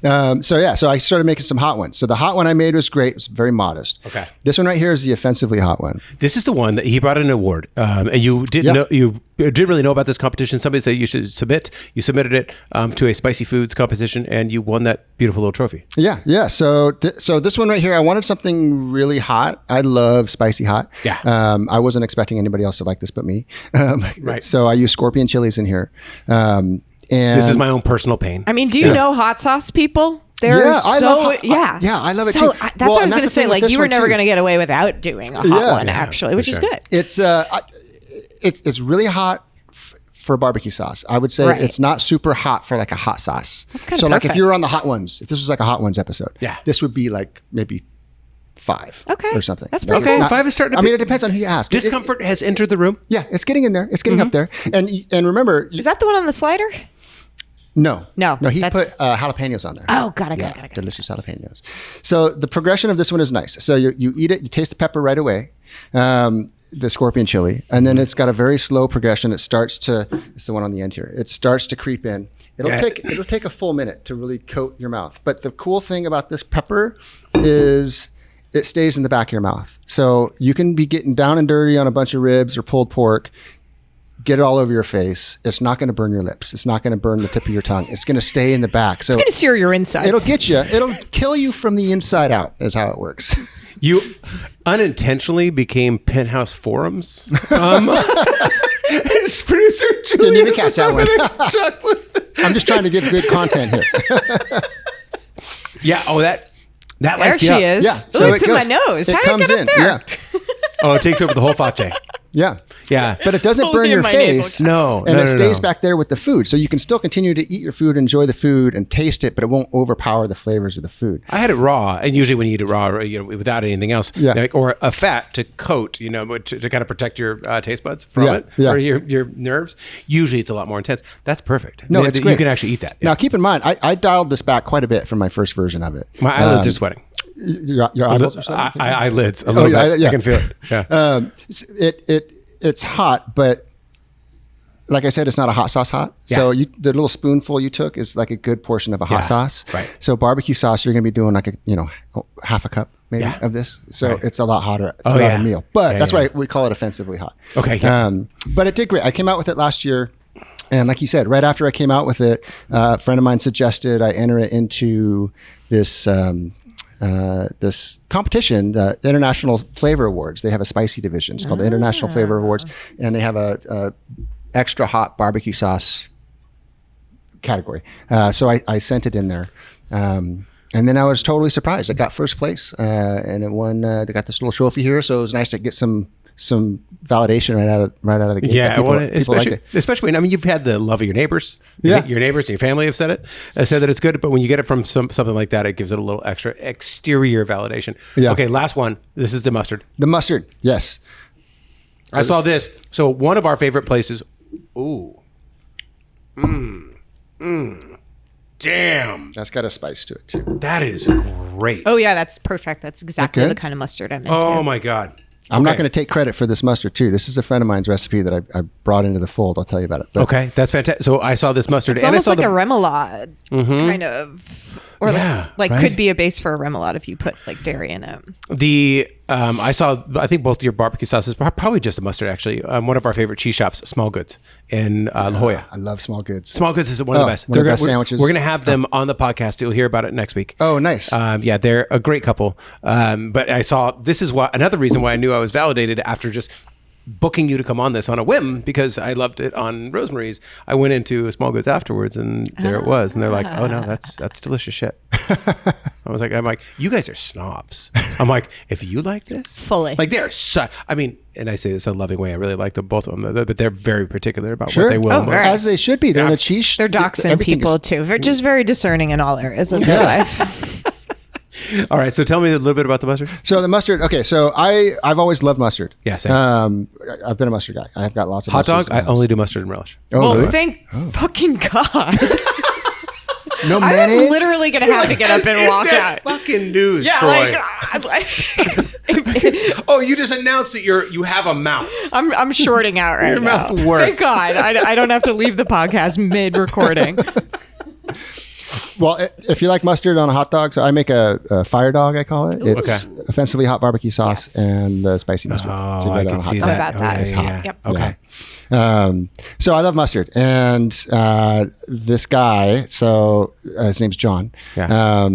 S3: that. So I started making some hot ones. So the hot one I made was great. It was very modest.
S1: Okay.
S3: This one right here is the offensively hot one.
S1: This is the one that he brought an award, and you didn't know, you didn't really know about this competition. Somebody said you should submit. You submitted it to a spicy foods competition, and you won that beautiful little trophy.
S3: Yeah. So this one right here, I wanted something really hot. I love spicy hot.
S1: Yeah.
S3: I wasn't expecting anybody else to like this but me.
S1: Right.
S3: So I used scorpion chilies in here. And
S1: This is my own personal pain.
S2: I mean, do you know hot sauce people? They're
S3: I love hot.
S2: I
S3: love it
S2: so
S3: too.
S2: That's what I was going to say. Like, you were never going to get away without doing a hot one, actually, which is good.
S3: It's really hot for barbecue sauce. I would say it's not super hot for like a hot sauce.
S2: That's kind of
S3: so like if
S2: perfect.
S3: you were on the hot ones, if this was like a hot ones episode,
S1: Yeah.
S3: this would be like maybe 5
S2: Okay.
S3: or something.
S2: That's
S3: Like,
S2: perfect.
S3: it's not-
S1: 5 is starting to
S3: I
S1: be-
S3: mean, it depends on who you ask.
S1: Discomfort has entered the room.
S3: Yeah, it's getting in there. It's getting up there. And remember,
S2: Is that the one on the slider?
S3: No.
S2: No,
S3: He
S2: that's-
S3: put jalapenios on there.
S2: Oh, got it.
S3: Delicious jalapenos. So the progression of this one is nice. So you eat it, you taste the pepper right away, the scorpion chili, and then it's got a very slow progression. It's the one on the end here. It starts to creep in. It'll take a full minute to really coat your mouth. But the cool thing about this pepper is it stays in the back of your mouth. So you can be getting down and dirty on a bunch of ribs or pulled pork, get it all over your face. It's not going to burn your lips. It's not going to burn the tip of your tongue. It's going to stay in the back. So
S2: It's going to sear your insides.
S3: it'll get you. It'll kill you from the inside out is how it works.
S1: You unintentionally became Penthouse Forums. Producer Julie
S3: Didn't even catch that one.
S1: chocolate.
S3: I'm just trying to give good content here.
S1: Yeah. Oh, that
S2: There
S1: lights
S2: she
S1: you up.
S2: is.
S3: Yeah.
S2: Ooh, it's in my nose.
S3: It
S2: How did it
S3: comes
S2: get up
S3: in.
S2: there?
S3: Yeah.
S1: Oh, it takes over the whole face.
S3: Yeah.
S1: Yeah.
S3: But it doesn't
S2: Only
S3: burn
S2: in
S3: your
S2: my nasal
S3: face.
S1: No,
S3: And
S1: no,
S3: it
S1: no,
S3: stays
S1: no.
S3: back there with the food. So you can still continue to eat your food, enjoy the food, and taste it, but it won't overpower the flavors of the food.
S1: I had it raw, and usually when you eat it raw, without anything else, or a fat to coat, to kind of protect your taste buds from it, or your nerves. Usually it's a lot more intense. That's perfect.
S3: No, it's great.
S1: You can actually eat that.
S3: Now, keep in mind, I dialed this back quite a bit from my first version of it.
S1: My eyelids are sweating.
S3: Your eyeballs are sweating?
S1: Eyelids a little bit. I can feel it. Yeah.
S3: It's hot, but like I said, it's not a hot sauce hot.
S1: Yeah.
S3: So the little spoonful you took is like a good portion of a hot sauce.
S1: Right.
S3: So barbecue sauce, you're going to be doing like half a cup maybe of this. So it's a lot hotter throughout a meal. But that's why we call it offensively hot.
S1: Okay. Yeah.
S3: But it did great. I came out with it last year. And like you said, right after I came out with it, a friend of mine suggested I enter it into this this competition, the International Flavor Awards. They have a spicy division. It's called the International Flavor Awards, and they have a extra hot barbecue sauce category. So I sent it in there, and then I was totally surprised. I got first place, and it won. They got this little trophy here, so it was nice to get some validation right out of the gate.
S1: Yeah,
S3: People
S1: especially,
S3: liked it.
S1: especially when you've had the love of your neighbors.
S3: Yeah.
S1: Your neighbors and your family have said that it's good. But when you get it from something like that, it gives it a little extra exterior validation.
S3: Yeah.
S1: Okay, last one. This is the mustard.
S3: The mustard, yes.
S1: I saw this. So one of our favorite places. Ooh. Damn.
S3: That's got a spice to it too.
S1: That is great.
S2: Oh, yeah, that's perfect. That's exactly
S3: Okay.
S2: the kind of mustard I'm into.
S1: Oh my God.
S3: I'm not
S1: Okay.
S3: going to take credit for this mustard too. This is a friend of mine's recipe that I brought into the fold. I'll tell you about it. But
S1: Okay, that's fantastic. So I saw this mustard,
S2: It's
S1: and I
S2: almost
S1: saw
S2: like
S1: the
S2: a remoulade kind of. Or
S1: Yeah,
S2: like
S1: right?
S2: could be a base for a remoulade if you put like dairy in it.
S1: I think both your barbecue sauces, probably just a mustard actually. One of our favorite cheese shops, Smallgoods in La Jolla.
S3: I love Smallgoods.
S1: Smallgoods is one of the best.
S3: One of the best
S1: we're-
S3: sandwiches.
S1: We're going to have them on the podcast. You'll hear about it next week.
S3: Oh, nice.
S1: Yeah, they're a great couple. But I saw, this is another reason why I knew I was validated after just booking you to come on this on a whim, because I loved it on Rosemary's. I went into Smallgoods afterwards and there it was. And they're like, oh no, that's delicious shit. I'm like, you guys are snobs. I'm like, if you like this,
S2: Fully.
S1: like they're and I say this in a loving way. I really like them, both of them, but they're very particular about what they will. and what-
S2: right.
S3: As they should be. They're in a cheese.
S2: They're doxing
S3: everything
S2: people
S3: is-
S2: too. They're just very discerning in all areas of their life.
S1: All right, so tell me a little bit about the mustard.
S3: So the mustard. Okay, so I've always loved mustard.
S1: Yeah, same.
S3: I've been a mustard guy. I've got lots of
S1: Hot dog,
S3: mustards in
S1: I
S3: the
S1: only
S3: house.
S1: do mustard and relish.
S3: Oh,
S2: Well,
S3: really?
S2: thank fucking God.
S3: No
S2: I
S3: mayonnaise.
S2: was literally going to have to get up and walk out.
S1: Fucking news,
S2: Yeah,
S1: Troy.
S2: like
S1: Oh, you just announced that you have a mouth.
S2: I'm shorting out right
S1: Your
S2: now.
S1: mouth works.
S2: Thank God, I don't have to leave the podcast mid recording.
S3: Well, if you like mustard on a hot dog, so I make a fire dog. I call it. It's
S1: Okay.
S3: offensively hot barbecue sauce and the spicy mustard.
S1: Oh,
S3: together
S1: I
S3: on
S1: can
S3: a hot
S1: see
S3: dog.
S1: that.
S2: about that.
S3: It's hot.
S2: Yep.
S1: Okay.
S3: So I love mustard, and this guy. So his name's John.
S1: Yeah.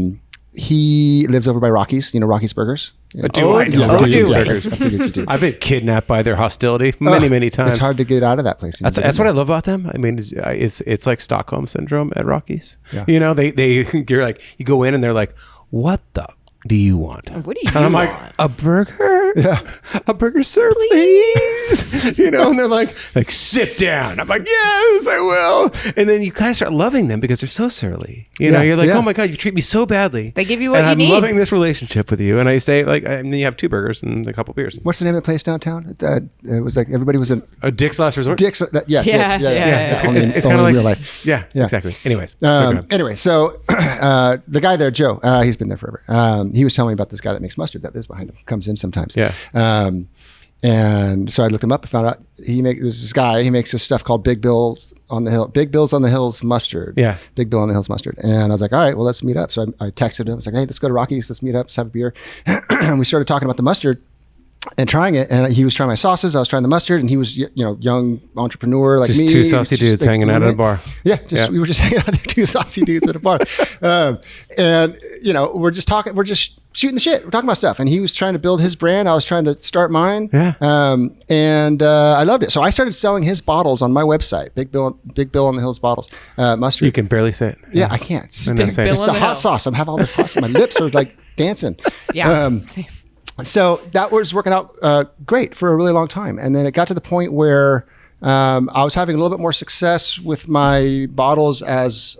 S3: He lives over by Rocky's. You know Rocky's Burgers.
S1: Do I know
S2: Rocky's
S1: Burgers?
S3: I figured you do.
S1: I've been kidnapped by their hostility many times.
S3: It's hard to get out of that place.
S1: That's what I love about them. I mean, it's like Stockholm syndrome at Rockies.
S3: Yeah.
S1: You know, you're like, you go in and they're like, what the do you want?
S2: What do you
S1: And I'm
S2: want?
S1: like, a burger?
S3: Yeah.
S1: A burger, sir, please. You know, and they're like, sit down. I'm like, yes, I will. And then you kind of start loving them because they're so surly. You know,
S3: Yeah,
S1: you're like,
S3: yeah.
S1: oh my God, you treat me so badly.
S2: They give you what
S1: and
S2: you
S1: I'm
S2: need.
S1: loving this relationship with you. And I say, like, and then you have 2 burgers and a couple beers.
S3: What's the name of the place downtown? It was like everybody was in
S1: A Dick's Last Resort?
S3: Dick's.
S2: Yeah,
S3: Dick's. Yeah.
S2: yeah.
S3: Only-
S1: It's
S3: only
S1: kind of like
S3: real life.
S1: Yeah,
S3: Yeah.
S1: exactly. Anyways, so go ahead.
S3: Anyway, so the guy there, Joe, he's been there forever. He was telling me about this guy that makes mustard that lives behind him, comes in sometimes.
S1: Yeah.
S3: And so I looked him up and found out there's this guy, he makes this stuff called Big Bills on the Hills mustard.
S1: Yeah.
S3: Big Bill on the Hills mustard. And I was like, all right, well, let's meet up. So I texted him. I was like, hey, let's go to Rocky's. Let's meet up. Let's have a beer. And we started talking about the mustard and trying it. And he was trying my sauces. I was trying the mustard. And he was, young entrepreneur like
S1: Just
S3: me.
S1: 2 saucy
S3: He was just
S1: dudes hanging out at a bar.
S3: Yeah,
S1: Yeah.
S3: we were just hanging out there, 2 saucy dudes at a bar, and we're just talking. We're just shooting the shit. We're talking about stuff, and he was trying to build his brand. I was trying to start mine.
S1: Yeah.
S3: And I loved it. So I started selling his bottles on my website. Big Bill on the Hills bottles, mustard.
S1: You can barely say it.
S3: Yeah, I can't. It's, just
S1: Big
S3: it's
S1: Bill
S3: the
S2: on the
S3: hot
S2: Hill.
S3: sauce. I'm having all this hot sauce. My lips are like dancing.
S2: Yeah.
S3: So that was working out great for a really long time. And then it got to the point where I was having a little bit more success with my bottles as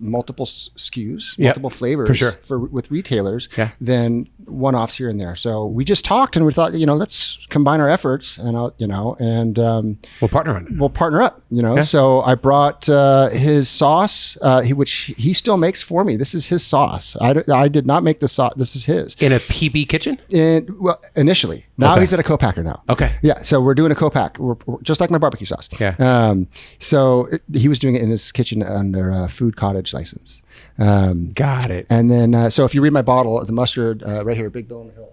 S3: multiple SKUs,
S1: Yep,
S3: multiple flavors
S1: for sure.
S3: with retailers
S1: Yeah.
S3: than one-offs here and there. So we just talked and we thought, let's combine our efforts and,
S1: We'll partner on it.
S3: we'll partner up,
S1: Yeah.
S3: So I brought his sauce, which he still makes for me. This is his sauce. I did not make the sauce. This is his.
S1: In a PB kitchen?
S3: Initially. Now
S1: Okay.
S3: he's at a co-packer now.
S1: Okay.
S3: Yeah. So we're doing a co-pack. We're just like my barbecue sauce.
S1: Yeah.
S3: He was doing it in his kitchen under a food cottage license.
S1: Got it.
S3: And then, so if you read my bottle, the mustard right here, Big Bill on the Hill,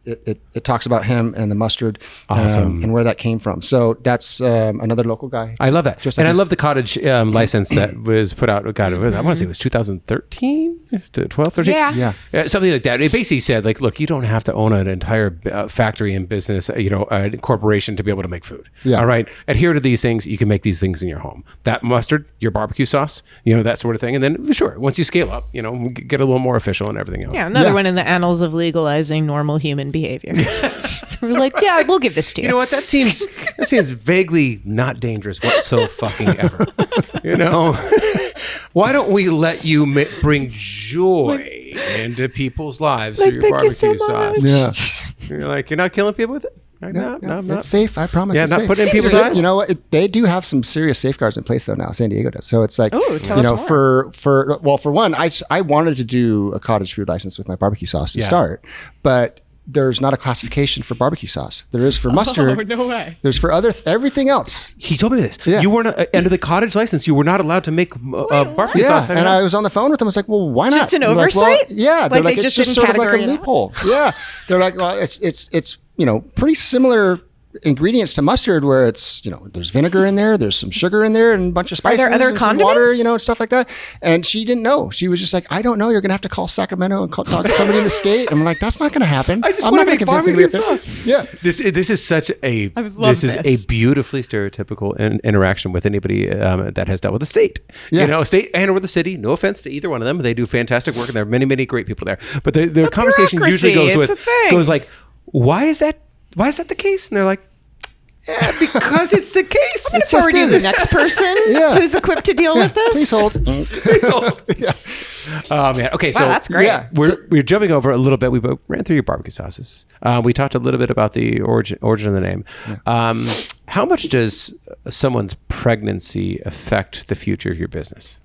S3: it talks about him and the mustard
S1: Awesome.
S3: and where that came from. So that's another local guy.
S1: I love that.
S3: Just
S1: And
S3: like
S1: I love the cottage license that was put out. God, I want to say it was 2013, 12, 13.
S2: Yeah.
S1: Something like that. It basically said, like, look, you don't have to own an entire factory and business, a corporation to be able to make food.
S3: Yeah.
S1: All right. Adhere to these things. You can make these things in your home. That mustard, your barbecue sauce, that sort of thing. And then, sure, once you scale up, get a little more official and everything else.
S2: Yeah, another
S3: Yeah.
S2: one in the annals of legalizing normal human behavior. We're like, yeah, we'll give this to you.
S1: You know what? That seems vaguely not dangerous whatsoever. Why don't we let you bring joy into people's lives through your
S2: thank you
S1: barbecue
S2: so
S1: sauce?
S3: Yeah.
S1: You're like, you're not killing people with it? Right? No, I'm not.
S3: It's safe. I promise.
S1: Yeah,
S3: it's
S1: not
S3: safe.
S1: putting it in people's eyes?
S3: You know what? They do have some serious safeguards in place though now. San Diego does. So it's like,
S2: Ooh, tell us more.
S3: for one, I wanted to do a cottage food license with my barbecue sauce to
S1: Yeah.
S3: start, but there's not a classification for barbecue sauce. There is for mustard.
S2: Oh, no way.
S3: There's for everything else.
S1: He told me this.
S3: Yeah.
S1: You weren't under the cottage license. You were not allowed to make barbecue sauce.
S3: And I was on the phone with them. I was like, well, why not?
S2: Just an
S3: They're like,
S2: oversight?
S3: Yeah. They're
S2: Like
S3: like,
S2: they
S3: it's
S2: just
S3: just
S2: didn't
S3: sort of like a
S2: category it out?
S3: loophole. Yeah. They're like, well, it's pretty similar ingredients to mustard, where it's, there's vinegar in there, there's some sugar in there, and a bunch of spices,
S2: there other
S3: and some water,
S2: condiments?
S3: and stuff like that. And she didn't know. She was just like, I don't know. You're gonna have to call Sacramento and talk to somebody in the state. And I'm like, that's not gonna happen.
S1: I just
S3: I'm
S1: want
S3: not
S1: to make
S3: gonna convince
S1: barbecue
S3: anybody.
S1: sauce.
S3: Yeah.
S1: This is such a
S2: love
S1: this is
S2: this.
S1: a beautifully stereotypical interaction with anybody that has dealt with the state.
S3: Yeah.
S1: State and or the city. No offense to either one of them. They do fantastic work, and there are many, many great people there. But the conversation usually
S2: bureaucracy,
S1: goes like, why is that the case? And they're like, yeah, because it's the case.
S2: I'm going to forward you the next person who's equipped to deal with this.
S3: Please hold.
S1: Please hold.
S3: Yeah.
S1: Oh man. Okay, so
S2: that's great.
S3: Yeah.
S1: We're jumping over a little bit. We ran through your barbecue sauces. We talked a little bit about the origin of the name. How much does someone's pregnancy affect the future of your business?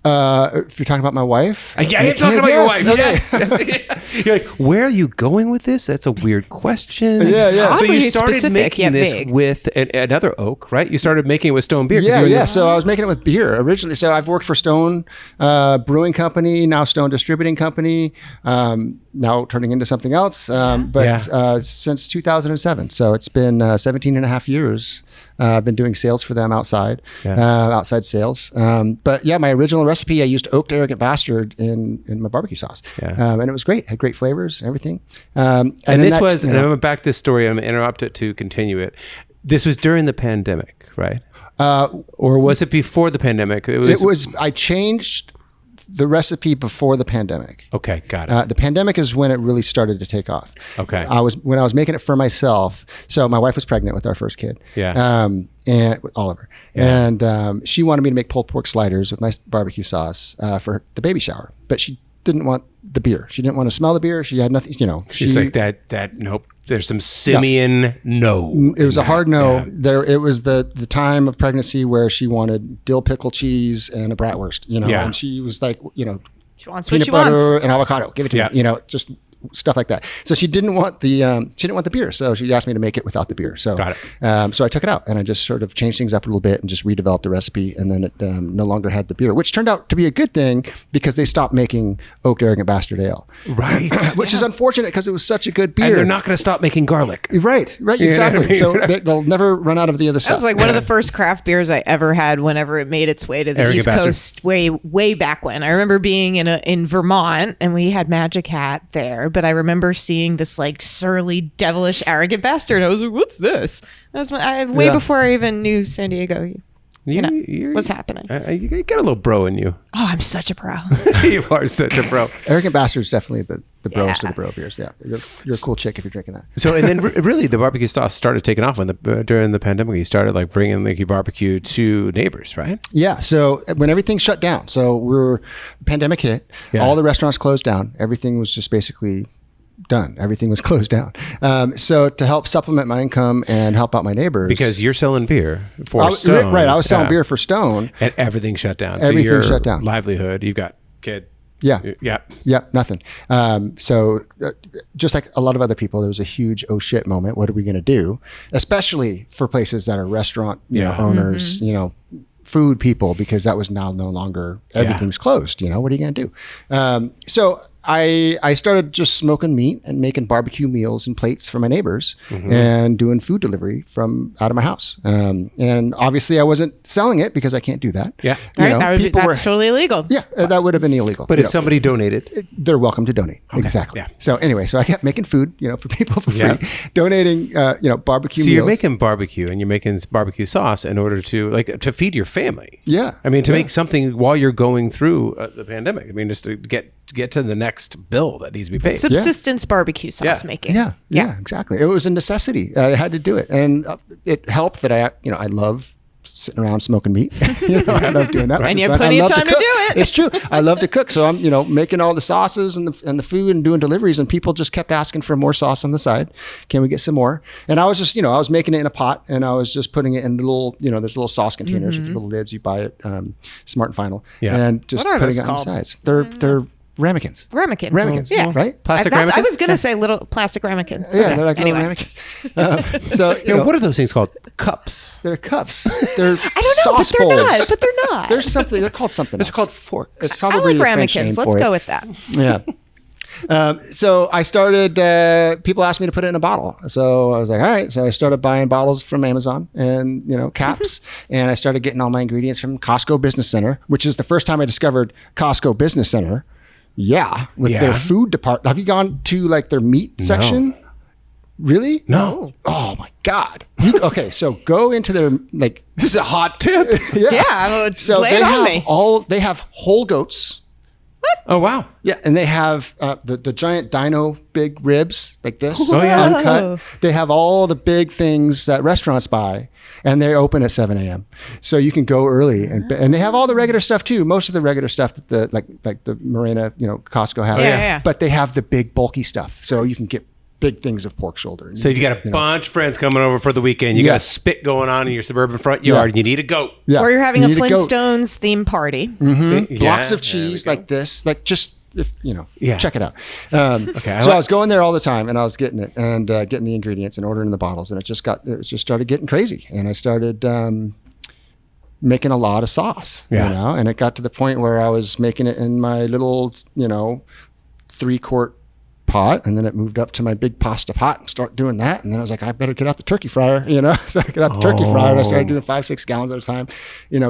S3: If you're talking about my wife,
S1: Yeah, I'm talking about your wife.
S3: Okay.
S1: Yes. You're like, where are you going with this? That's a weird question.
S3: Yeah.
S1: So you
S2: Oddly
S1: started
S2: specific,
S1: making
S2: yet
S1: this
S2: vague.
S1: with another oak, right? You started making it with Stone beer. 'cause you were-
S3: Yeah. So I was making it with beer originally. So I've worked for Stone Brewing Company, now Stone Distributing Company, now turning into something else. Since 2007. So it's been 17 and a half years. I've been doing sales for them outside sales. But yeah, my original recipe, I used Oak Arrogant Bastard in my barbecue sauce.
S1: Yeah.
S3: And it was great. Had great flavors, everything.
S1: And this was, and I'm going to back this story. I'm going to interrupt it to continue it. This was during the pandemic, right? Or was it before the pandemic?
S3: I changed the recipe before the pandemic.
S1: Okay, got it.
S3: The pandemic is when it really started to take off.
S1: Okay.
S3: When I was making it for myself. So my wife was pregnant with our first kid.
S1: Yeah.
S3: And Oliver. Yeah. And she wanted me to make pulled pork sliders with my barbecue sauce for the baby shower, but she didn't want the beer. She didn't want to smell the beer. She had nothing.
S1: She's like that. Nope. There's some simian no.
S3: It was a hard no.
S1: Yeah.
S3: It was the time of pregnancy where she wanted dill pickle cheese and a bratwurst.
S1: Yeah.
S3: And she was like,
S2: She wants what
S3: peanut
S2: she
S3: butter
S2: wants.
S3: and avocado. Give it to me. Just stuff like that. So she didn't want the beer. So she asked me to make it without the beer. So
S1: Got it.
S3: So I took it out and I just sort of changed things up a little bit and just redeveloped the recipe. And then it no longer had the beer, which turned out to be a good thing because they stopped making Oak Arrogant Bastard Ale.
S1: Right.
S3: Which is unfortunate because it was such a good beer.
S1: And they're not going to stop making garlic.
S3: Right,
S1: You know
S3: exactly.
S1: what I mean?
S3: So they'll never run out of the other stuff.
S2: That was like one of the first craft beers I ever had whenever it made its way to the
S1: Arrogant
S2: East
S1: Bastard.
S2: Coast way back when. I remember being in Vermont and we had Magic Hat there, but I remember seeing this like surly, devilish, arrogant bastard. I was like, what's this? That was way before I even knew San Diego. What's happening?
S1: You got a little bro in you.
S2: Oh, I'm such a pro.
S1: You are such a bro.
S3: Arrogant Bastard is definitely the bros to the bro beers. Yeah, you're a cool chick if you're drinking that.
S1: So, and then really the barbecue sauce started taking off during the pandemic. You started like bringing Leaky Barbecue to neighbors, right?
S3: Yeah. So when everything shut down, the pandemic hit, all the restaurants closed down. Everything was just basically done. Everything was closed down. So to help supplement my income and help out my neighbors,
S1: Because you're selling beer for Stone.
S3: right? I was selling beer for Stone,
S1: and everything shut down.
S3: Everything
S1: so your
S3: shut down.
S1: livelihood, you've got kid.
S3: Yeah.
S1: Yeah.
S3: Nothing. So just like a lot of other people, there was a huge oh shit moment. What are we going to do? Especially for places that are restaurant owners, food people, because that was now no longer, everything's closed. What are you going to do? So I started just smoking meat and making barbecue meals and plates for my neighbors and doing food delivery from out of my house. And obviously I wasn't selling it because I can't do that.
S1: Yeah.
S2: That's totally illegal.
S3: Yeah, that would have been illegal.
S1: But if somebody donated,
S3: they're welcome to donate. Exactly.
S1: Yeah.
S3: So anyway, I kept making food, for people for free, donating, barbecue
S1: so
S3: meals.
S1: you're making barbecue and you're making barbecue sauce in order to feed your family.
S3: Yeah.
S1: I mean, to make something while you're going through the pandemic. I mean, just to get to the next bill that needs to be paid.
S2: Subsistence barbecue sauce making.
S3: Yeah, exactly. It was a necessity. I had to do it. And it helped that I love sitting around smoking meat. I love doing that.
S2: And you have plenty of time to do it.
S3: It's true. I love to cook. So I'm, making all the sauces and the food and doing deliveries, and people just kept asking for more sauce on the side. Can we get some more? And I was just, I was making it in a pot and I was just putting it in little, there's little sauce containers with little lids. You buy it Smart and Final.
S1: Yeah.
S3: And just
S2: What are
S3: putting
S2: those
S3: it on the
S2: called?
S3: sides. They're ramekins.
S2: Ramekins. Yeah.
S3: Right?
S1: Plastic
S2: I
S1: ramekins?
S2: was going to say little plastic ramekins.
S3: Yeah,
S2: Okay.
S3: they're like
S2: Anyway.
S3: little ramekins. So
S1: What are those things called? Cups.
S3: they're cups. They're
S2: I don't know,
S3: sauce
S2: but they're
S3: bowls.
S2: not. But they're not.
S3: There's something. They're called something.
S1: Those are
S3: else.
S1: called forks.
S3: It's
S2: I
S3: probably
S2: like
S3: a French name
S2: ramekins. Let's
S3: for
S2: go
S3: it.
S2: with that.
S3: Yeah. So I started, people asked me to put it in a bottle. So I was like, all right. So I started buying bottles from Amazon and, caps. And I started getting all my ingredients from Costco Business Center, which is the first time I discovered Costco Business Center. Yeah. With
S1: Yeah.
S3: their food department. Have you gone to like their meat section? Really?
S1: No.
S3: Oh my God. Okay. So go into their like,
S1: This is a hot tip.
S2: Yeah.
S3: so
S2: lay
S3: they
S2: it on
S3: have
S2: me.
S3: they have whole goats.
S1: Oh, wow.
S3: Yeah, and they have the giant dino big ribs like this,
S1: Oh, yeah.
S3: uncut. They have all the big things that restaurants buy, and they open at 7 a.m. So you can go early, and they have all the regular stuff too. Most of the regular stuff that the like the Marina, Costco has.
S2: Yeah.
S3: But they have the big bulky stuff, so you can get big things of pork shoulder.
S1: So if you got a bunch of friends coming over for the weekend, you got a spit going on in your suburban front yard, and you need a goat.
S3: Yeah.
S2: Or you're having a
S3: You need goat.
S2: Flintstones theme party.
S3: Blocks
S1: Yeah,
S3: of cheese like this, like just if
S1: Yeah.
S3: check it out.
S1: Okay,
S3: So I was going there all the time, and I was getting it and getting the ingredients and ordering the bottles, and it just started getting crazy, and I started making a lot of sauce.
S1: Yeah.
S3: And it got to the point where I was making it in my little 3-quart pot, and then it moved up to my big pasta pot and start doing that, and then I was like, I better get out the turkey fryer, so I get out the turkey fryer, and I started doing 5-6 gallons at a time,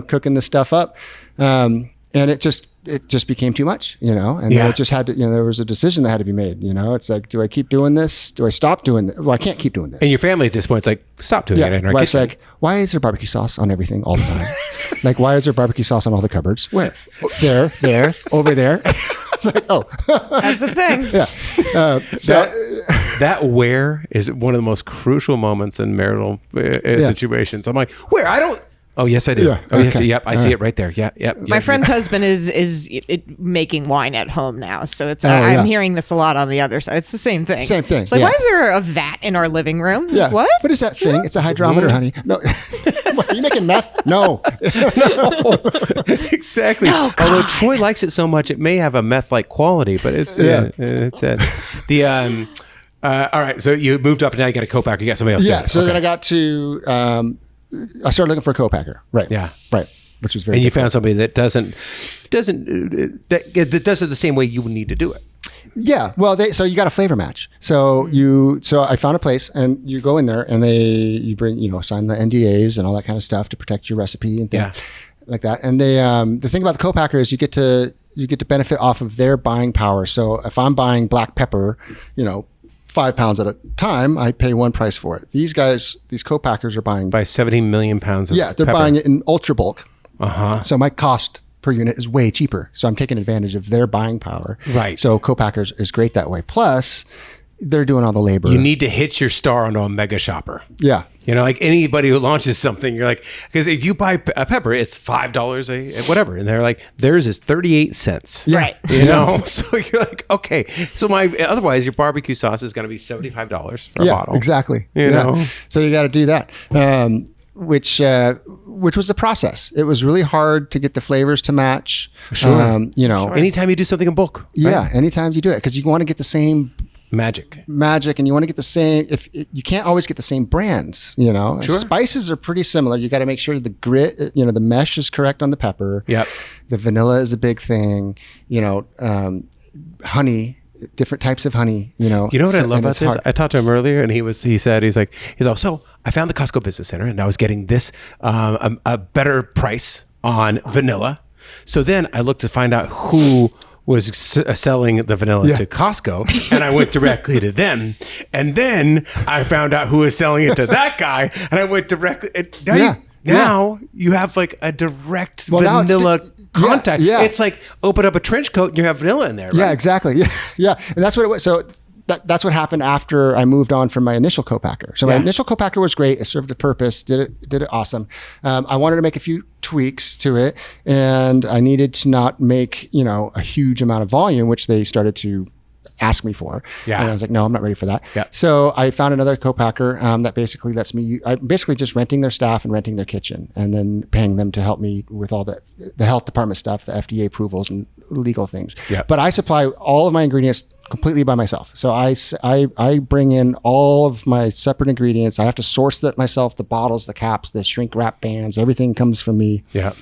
S3: cooking this stuff up, and it just became too much, and then it just had to, there was a decision that had to be made. It's like, do I keep doing this? Do I stop doing this? Well, I can't keep doing this.
S1: And your family at this point is like, stop doing it in our
S3: Wife's
S1: kitchen.
S3: like, why is there barbecue sauce on everything all the time? Like, why is there barbecue sauce on all the cupboards? Where? There, over there. It's like, oh.
S2: That's the thing.
S3: Yeah.
S1: That where is one of the most crucial moments in marital situations. I'm like, where? I don't. Oh, yes, I do.
S3: Yeah,
S1: Oh, yes.
S3: okay.
S1: Yep. I see it right there. Yeah. Yep.
S2: My
S1: yep,
S2: friend's husband is making wine at home now, so it's
S3: yeah.
S2: I'm hearing this a lot on the other side. It's the same thing.
S3: Same thing,
S2: It's like,
S3: yeah.
S2: why is there a vat in our living room?
S3: Yeah.
S2: What?
S3: What is that thing? It's a hydrometer, honey. No. What, are you making meth? No.
S1: Exactly.
S2: Oh,
S1: Although Troy likes it so much, it may have a meth-like quality, but it's it's the all right. So you moved up, and now you got a co-packer. You got somebody else.
S3: Yeah.
S1: doing it.
S3: So
S1: Okay.
S3: then I got to, I started looking for a co-packer. Right.
S1: Yeah.
S3: Right. Which was very
S1: and you
S3: difficult.
S1: found somebody that doesn't that does it the same way you would need to do it.
S3: Yeah. Well, so you got a flavor match. So I found a place, and you go in there, and you bring, sign the NDAs and all that kind of stuff to protect your recipe and things like that. And they, the thing about the co-packer is you get to benefit off of their buying power. So if I'm buying black pepper, 5 pounds at a time, I pay one price for it. These guys, these co-packers are buying
S1: By 17 million pounds of
S3: they're
S1: pepper.
S3: buying it in ultra bulk.
S1: Uh-huh.
S3: So my cost per unit is way cheaper. So I'm taking advantage of their buying power.
S1: Right.
S3: So co-packers is great that way. Plus, they're doing all the labor.
S1: You need to hitch your star onto a mega shopper.
S3: Yeah.
S1: Like anybody who launches something, you're like, because if you buy a pepper, it's $5 a whatever, and they're like, theirs is 38 cents.
S3: Yeah.
S2: Right.
S1: So you're like, okay, so otherwise your barbecue sauce is going to be $75 for a bottle.
S3: Exactly.
S1: You know?
S3: So you got to do that. Which was a process. It was really hard to get the flavors to match.
S1: Sure. Anytime you do something in bulk. Right?
S3: Yeah. Anytime you do it, because you want to get the same
S1: Magic.
S3: and you want to get the same, you can't always get the same brands,
S1: Sure.
S3: Spices are pretty similar. You got to make sure the grit, the mesh is correct on the pepper.
S1: Yep.
S3: The vanilla is a big thing, honey, different types of honey,
S1: You know what I
S3: so-
S1: love
S3: and
S1: about
S3: it's
S1: this?
S3: hard.
S1: I talked to him earlier, and he's like, so I found the Costco Business Center, and I was getting this a better price on vanilla. So then I looked to find out who was selling the vanilla to Costco, and I went directly to them. And then I found out who was selling it to that guy, and I went directly. Now you have like a direct
S3: now it's
S1: vanilla contact.
S3: yeah.
S1: It's like open up a trench coat and you have vanilla in there. Right?
S3: Yeah, exactly. Yeah. And that's what it was. So that's what happened after I moved on from my initial co-packer. So my initial co-packer was great. It served a purpose, did it awesome. I wanted to make a few tweaks to it, and I needed to not make, a huge amount of volume, which they started to ask me for.
S1: Yeah.
S3: And I was like, no, I'm not ready for that.
S1: Yeah.
S3: So I found another co-packer that basically lets me, I'm basically just renting their staff and renting their kitchen, and then paying them to help me with all the health department stuff, the FDA approvals and legal things.
S1: Yeah.
S3: But I supply all of my ingredients completely by myself. So I bring in all of my separate ingredients. I have to source that myself, the bottles, the caps, the shrink wrap bands, everything comes from me.
S1: Yeah.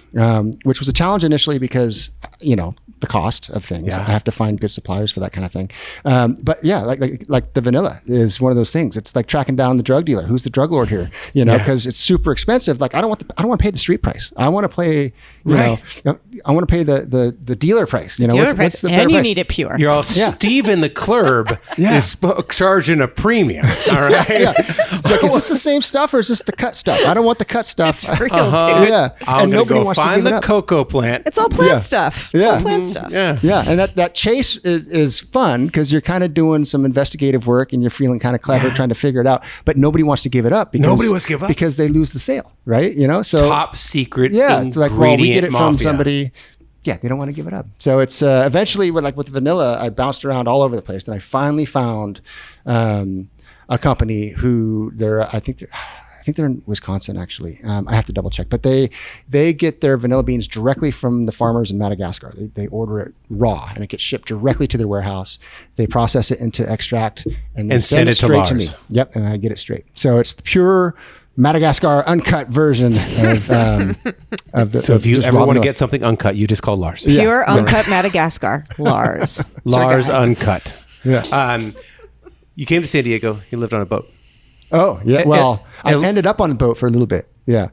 S3: Which was a challenge initially because, the cost of things.
S1: Yeah.
S3: I have to find good suppliers for that kind of thing. But yeah, like the vanilla is one of those things. It's like tracking down the drug dealer. Who's the drug lord here? Because it's super expensive. Like I don't want to pay the street price. I want to pay, I want to pay the dealer price. What's the better
S2: and you
S3: price?
S2: need it pure.
S1: You're all Steven the Clurb
S3: Yeah.
S1: is charging a premium. All right.
S3: Yeah. It's like, is this the same stuff or is this the cut stuff? I don't want the cut stuff.
S2: It's real, dude.
S3: Yeah.
S1: I'm
S3: And
S1: gonna
S3: nobody
S1: go
S3: wants to
S1: find
S3: give it
S1: the
S3: up.
S1: cocoa plant.
S2: It's all plant
S3: Yeah.
S2: stuff. It's
S3: Yeah.
S2: all plant stuff.
S1: Yeah.
S3: Yeah, and that chase is fun because you're kind of doing some investigative work and you're feeling kind of clever trying to figure it out. But nobody wants to give it up.
S1: Nobody wants to give up.
S3: because they lose the sale, right? So
S1: Top secret.
S3: yeah, it's like, well, we get it from
S1: mafia.
S3: somebody. Yeah, they don't want to give it up. So it's eventually with vanilla, I bounced around all over the place, and I finally found a company who I think they're in Wisconsin, actually. I have to double check, but they get their vanilla beans directly from the farmers in Madagascar. They order it raw, and it gets shipped directly to their warehouse. They process it into extract and then send it
S1: to
S3: straight to me.
S1: Lars.
S3: Yep, and I get it straight. So it's the pure Madagascar uncut version of the.
S1: So if you
S3: just
S1: ever
S3: raw
S1: want to
S3: vanilla.
S1: get something uncut, you just call Lars.
S2: Pure uncut Madagascar. Lars.
S1: Lars
S2: Sorry.
S1: Uncut.
S3: Yeah.
S1: You came to San Diego. You lived on a boat.
S3: Oh yeah.
S1: It-
S3: Well,
S1: it-
S3: I ended up on the boat for a little bit. Yeah.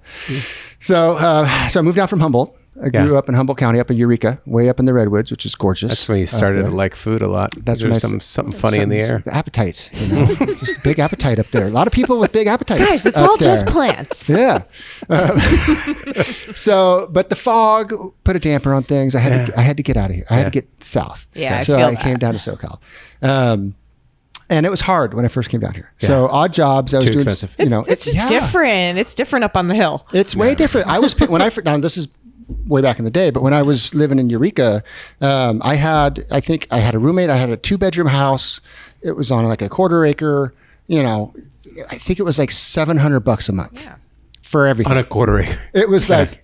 S3: So I moved down from Humboldt. I grew
S1: Yeah.
S3: up in Humboldt County, up in Eureka, way up in the redwoods, which is gorgeous.
S1: That's when you started
S3: up
S1: to
S3: there.
S1: like food a lot.
S3: That's when I-
S1: There's something funny in the air.
S3: The appetite, just big appetite up there. A lot of people with big appetites.
S2: Guys, it's
S3: up
S2: all just
S3: there.
S2: plants.
S3: Yeah. But the fog put a damper on things. I had to get out of here. I had to get south.
S2: Yeah, I
S3: So
S2: feel
S3: I
S2: that.
S3: came down to SoCal. And it was hard when I first came down here. So odd jobs. I was
S1: Too
S3: doing,
S1: expensive.
S2: It's just different. It's different up on the hill.
S3: It's way different. I was now this is way back in the day, but when I was living in Eureka, I think I had a roommate. I had a 2-bedroom house. It was on like a 1/4 acre. I think it was like $700 a month for everything.
S1: On a 1/4 acre.
S3: It was like,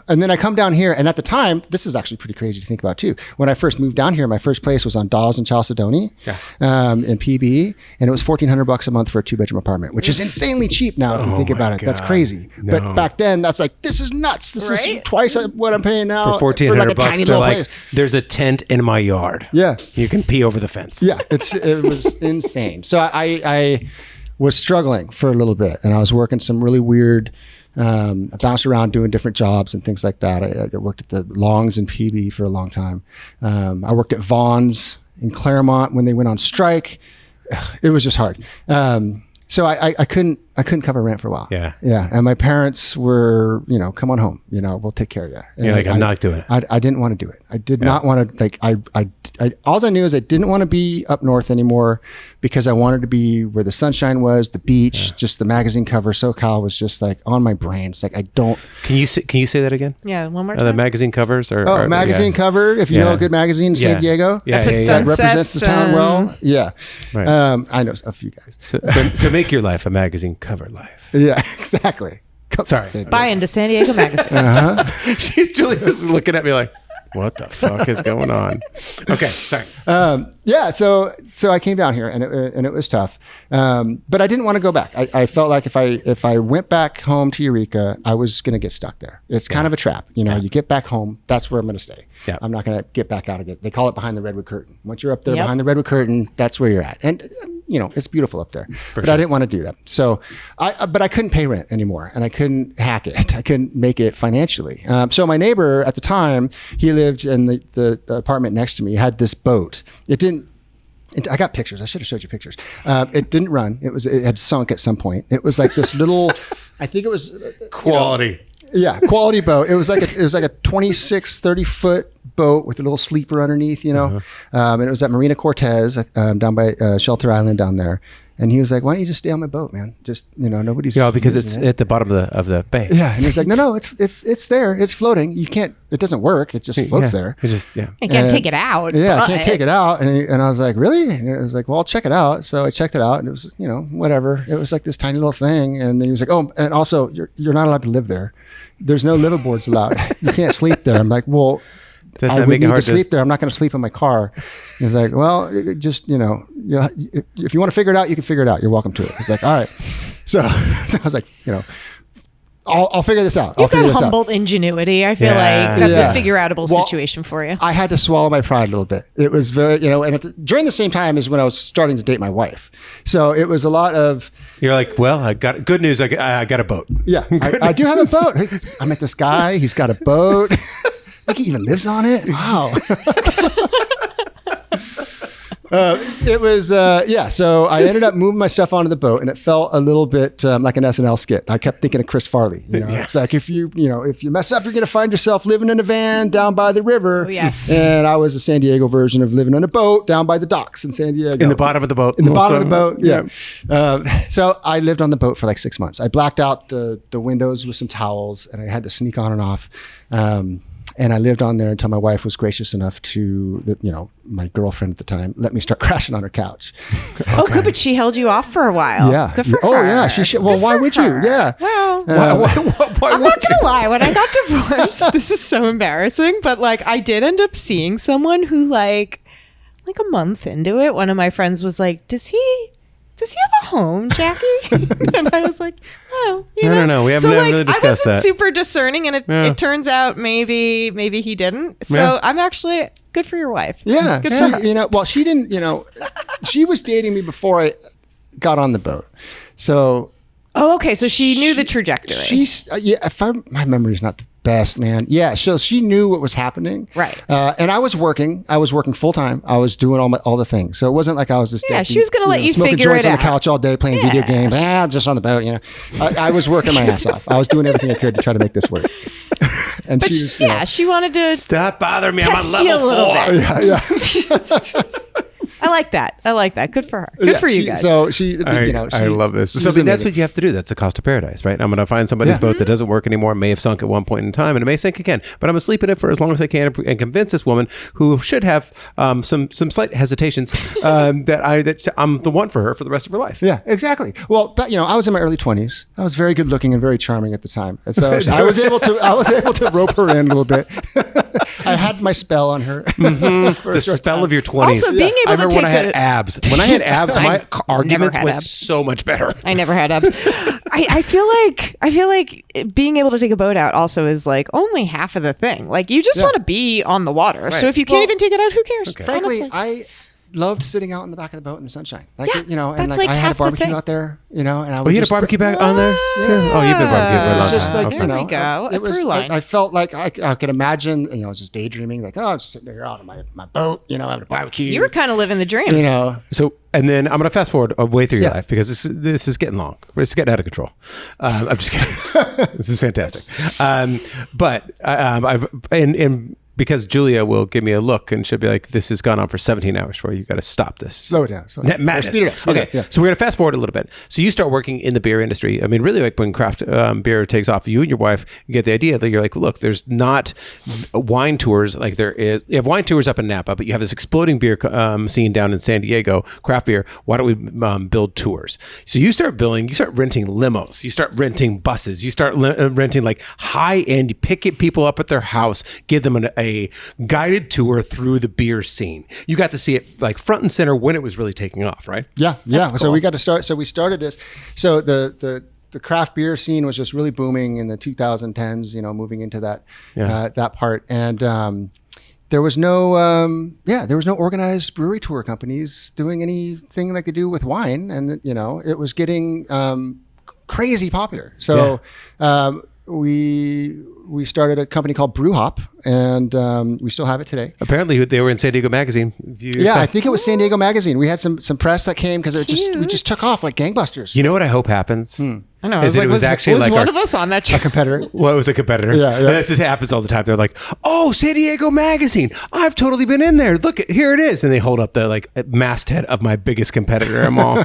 S3: and then I come down here, and at the time, this is actually pretty crazy to think about too. When I first moved down here, my first place was on Dawes and Chalcedony, in PB, and it was $1,400 a month for a 2-bedroom apartment, which is insanely cheap now if you think about it. That's
S1: God.
S3: crazy.
S1: No.
S3: But back then, that's like, this is nuts. This is
S2: Right?
S3: twice what I'm paying now
S1: For $1,400,
S3: like a tiny
S1: they're
S3: little
S1: like,
S3: place.
S1: there's a tent in my yard.
S3: Yeah.
S1: You can pee over the fence.
S3: Yeah, it was insane. So I was struggling for a little bit, and I was working some really weird. I bounced around doing different jobs and things like that. I worked at the Longs in PB for a long time. I worked at Vaughn's in Claremont when they went on strike. It was just hard. So I couldn't cover rent for a while.
S1: Yeah.
S3: Yeah. And my parents were, come on home, we'll take care of you. And
S1: You're like, I'm not doing it.
S3: I didn't want to do it. I did not want to, all I knew is I didn't want to be up north anymore because I wanted to be where the sunshine was, the beach, just the magazine cover. SoCal was just like on my brain. It's like, I don't.
S1: Can you say that again?
S2: Yeah, one more
S1: Are the
S2: time.
S1: magazine covers? Or
S3: Magazine cover. If you know a good magazine in San Diego.
S1: Yeah,
S2: put
S1: yeah, yeah.
S3: That represents the
S2: Sunsets
S3: town
S2: and-
S3: well. Yeah.
S1: Right.
S3: I know a few guys.
S1: So make your life a magazine cover life.
S3: Yeah, exactly.
S1: Sorry.
S3: San Diego.
S2: Buy into San Diego Magazine.
S1: Julia's looking at me like, what the fuck is going on? Okay, sorry.
S3: Yeah, so I came down here and it was tough, but I didn't want to go back. I felt like if I went back home to Eureka, I was going to get stuck there. It's kind of a trap, You get back home, that's where I'm going to stay.
S1: Yeah.
S3: I'm not going to get back out again. They call it behind the redwood curtain. Once you're up there
S2: Yep.
S3: behind the redwood curtain, that's where you're at, and it's beautiful up there. But
S1: sure.
S3: I didn't want to do that. So but I couldn't pay rent anymore, and I couldn't hack it. I couldn't make it financially. So my neighbor at the time, he lived in the apartment next to me, had this boat. I got pictures. I should have showed you pictures. It didn't run. It had sunk at some point. It was like this little, I think it was
S1: Quality.
S3: quality boat. It was like a 26, 30 foot boat with a little sleeper underneath, and it was at Marina Cortez down by Shelter Island down there. And he was like, "Why don't you just stay on my boat, man? Just nobody's
S1: because
S3: using
S1: it's
S3: it."
S1: at the bottom of the bay.
S3: Yeah, and he was like, "No, it's there. It's floating. You can't. It doesn't work. It just floats there."
S1: It just
S2: I can't take it out.
S3: Yeah, I
S2: but-
S3: can't take it out. And I was like, really? And it was like, well, I'll check it out. So I checked it out, and it was, whatever. It was like this tiny little thing. And then he was like, oh, and also you're not allowed to live there. There's no liveaboards allowed. You can't sleep there. I'm like, well,
S1: Does
S3: I
S1: that
S3: would
S1: make it
S3: need
S1: hard
S3: to sleep there. I'm not going to sleep in my car. He's like, well, just, if you want to figure it out, you can figure it out. You're welcome to it. He's like, all right. So I was like, I'll figure this out.
S2: You've got humbled ingenuity. I feel like that's a figure-outable situation for you.
S3: I had to swallow my pride a little bit. It was very, and during the same time is when I was starting to date my wife. So it was a lot of...
S1: You're like, well, I got good news. I got a boat.
S3: Yeah, I do have a boat. I met this guy. He's got a boat. Like he even lives on it. Wow. It was, so I ended up moving my stuff onto the boat, and it felt a little bit like an SNL skit. I kept thinking of Chris Farley. It's like if you mess up, you're going to find yourself living in a van down by the river.
S2: Oh, yes.
S3: And I was the San Diego version of living on a boat down by the docks in San Diego.
S1: In the bottom of the boat.
S3: In the bottom of the boat, yeah. So I lived on the boat for like 6 months. I blacked out the windows with some towels, and I had to sneak on and off. And I lived on there until my wife was gracious enough to, my girlfriend at the time, let me start crashing on her couch.
S2: Oh, good, but she held you off for a while.
S3: Yeah.
S2: Good for her.
S3: Oh, yeah. She should. Well, why would you? Yeah.
S2: Well,
S1: Why
S2: I'm not gonna lie. When I got divorced, this is so embarrassing, but like I did end up seeing someone who like a month into it, one of my friends was like, Does he have a home, Jackie? And I was like, oh,
S1: I don't know. We haven't really discussed
S2: I wasn't
S1: that.
S2: super discerning, and it turns out maybe he didn't. So I'm actually good for your wife.
S3: Yeah.
S2: Good for her.
S3: Well, she didn't, she was dating me before I got on the boat. So.
S2: Oh, okay. So she knew the trajectory.
S3: My memory's not the best, man. Yeah. So she knew what was happening.
S2: Right.
S3: And I was working full time. I was doing all the things. So it wasn't like I was just
S2: she was going to let you
S3: smoking
S2: figure
S3: joints
S2: it
S3: on
S2: out.
S3: the couch all day playing video games. I'm just on the boat. I was working my ass off. I was doing everything I could to try to make this work. And
S2: but she wanted to
S1: stop bothering me. I'm
S2: test
S1: on
S2: you a
S1: level
S2: little
S1: 4.
S2: bit.
S3: Yeah.
S2: I like that. Good for her. Good for you guys.
S3: So she,
S1: I love this. So that's what you have to do. That's the cost of paradise, right? I'm going to find somebody's boat that doesn't work anymore, may have sunk at one point in time, and it may sink again. But I'm going to sleep in it for as long as I can and convince this woman who should have some slight hesitations that I'm the one for her for the rest of her life.
S3: Yeah, exactly. Well, but, I was in my early 20s. I was very good looking and very charming at the time. And so I was able to rope her in a little bit. I had my spell on her.
S1: The spell of your 20s.
S2: Also, being able to
S1: when I had abs. When I had abs, my arguments went so much better.
S2: I never had abs. I feel like being able to take a boat out also is like only half of the thing. Like you just want to be on the water. Right. So if you can't even take it out, who cares?
S3: Okay. Frankly, I loved sitting out in the back of the boat in the sunshine. And I had a barbecue out there, and I would
S1: you had a barbecue back on there? Yeah. Oh, you've been barbecue for a long time.
S3: It's just like,
S2: there we go.
S3: It was I felt like I could imagine, I was just daydreaming, like, I'm just sitting there out on my boat, having a barbecue.
S2: You were kind of living the dream.
S1: So, and then I'm going to fast forward way through your life because this is getting long. It's getting out of control. I'm just kidding. This is fantastic. But because Julia will give me a look and she'll be like, this has gone on for 17 hours for you. You got to stop this.
S3: Slow it down.
S1: Madness. Okay. Yeah. So we're going to fast forward a little bit. So you start working in the beer industry. I mean, really like when craft beer takes off, you and your wife get the idea that you're like, look, there's not wine tours like there is. You have wine tours up in Napa, but you have this exploding beer scene down in San Diego, craft beer. Why don't we build tours? So you start renting limos. You start renting buses. You start renting like high end, you pick people up at their house, give them a guided tour through the beer scene. You got to see it like front and center when it was really taking off, right?
S3: Yeah. Cool. So we got to start. So we started this. So the craft beer scene was just really booming in the 2010s, moving into that part. And there was no organized brewery tour companies doing anything like they do with wine. And, it was getting crazy popular. So we started a company called Brew Hop, and we still have it today.
S1: Apparently, they were in San Diego Magazine.
S3: I think it was San Diego Magazine. We had some press that came because we just took off like gangbusters.
S1: You know what I hope happens?
S2: I know.
S1: It was actually like
S2: one of us on that
S3: a competitor.
S1: Well, it was a competitor.
S3: Yeah.
S1: This just happens all the time. They're like, "Oh, San Diego Magazine! I've totally been in there. Look, here it is." And they hold up the masthead of my biggest competitor. I'm all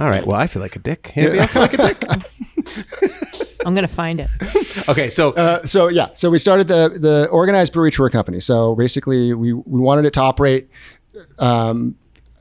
S1: right. Well, I feel like a dick. Anybody else feel like a dick?
S2: I'm gonna find it.
S1: Okay, so
S3: we started the organized brewery tour company. So basically, we wanted it to operate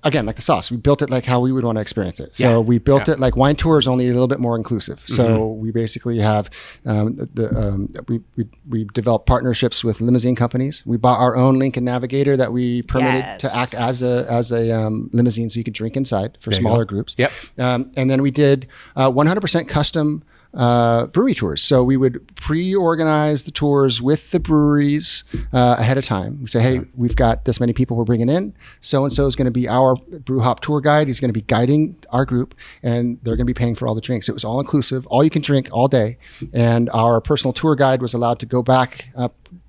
S3: again, like the sauce, we built it like how we would want to experience it. So we built it like wine tour is only a little bit more inclusive. So we basically have we developed partnerships with limousine companies. We bought our own Lincoln Navigator that we permitted to act as a limousine, so you could drink inside for smaller groups.
S1: Yep.
S3: And then we did 100% custom brewery tours. So we would pre-organize the tours with the breweries ahead of time. We say, hey, we've got this many people we're bringing in. So-and-so is going to be our brew hop tour guide. He's going to be guiding our group, and they're going to be paying for all the drinks. It was all inclusive, all you can drink all day. And our personal tour guide was allowed to go back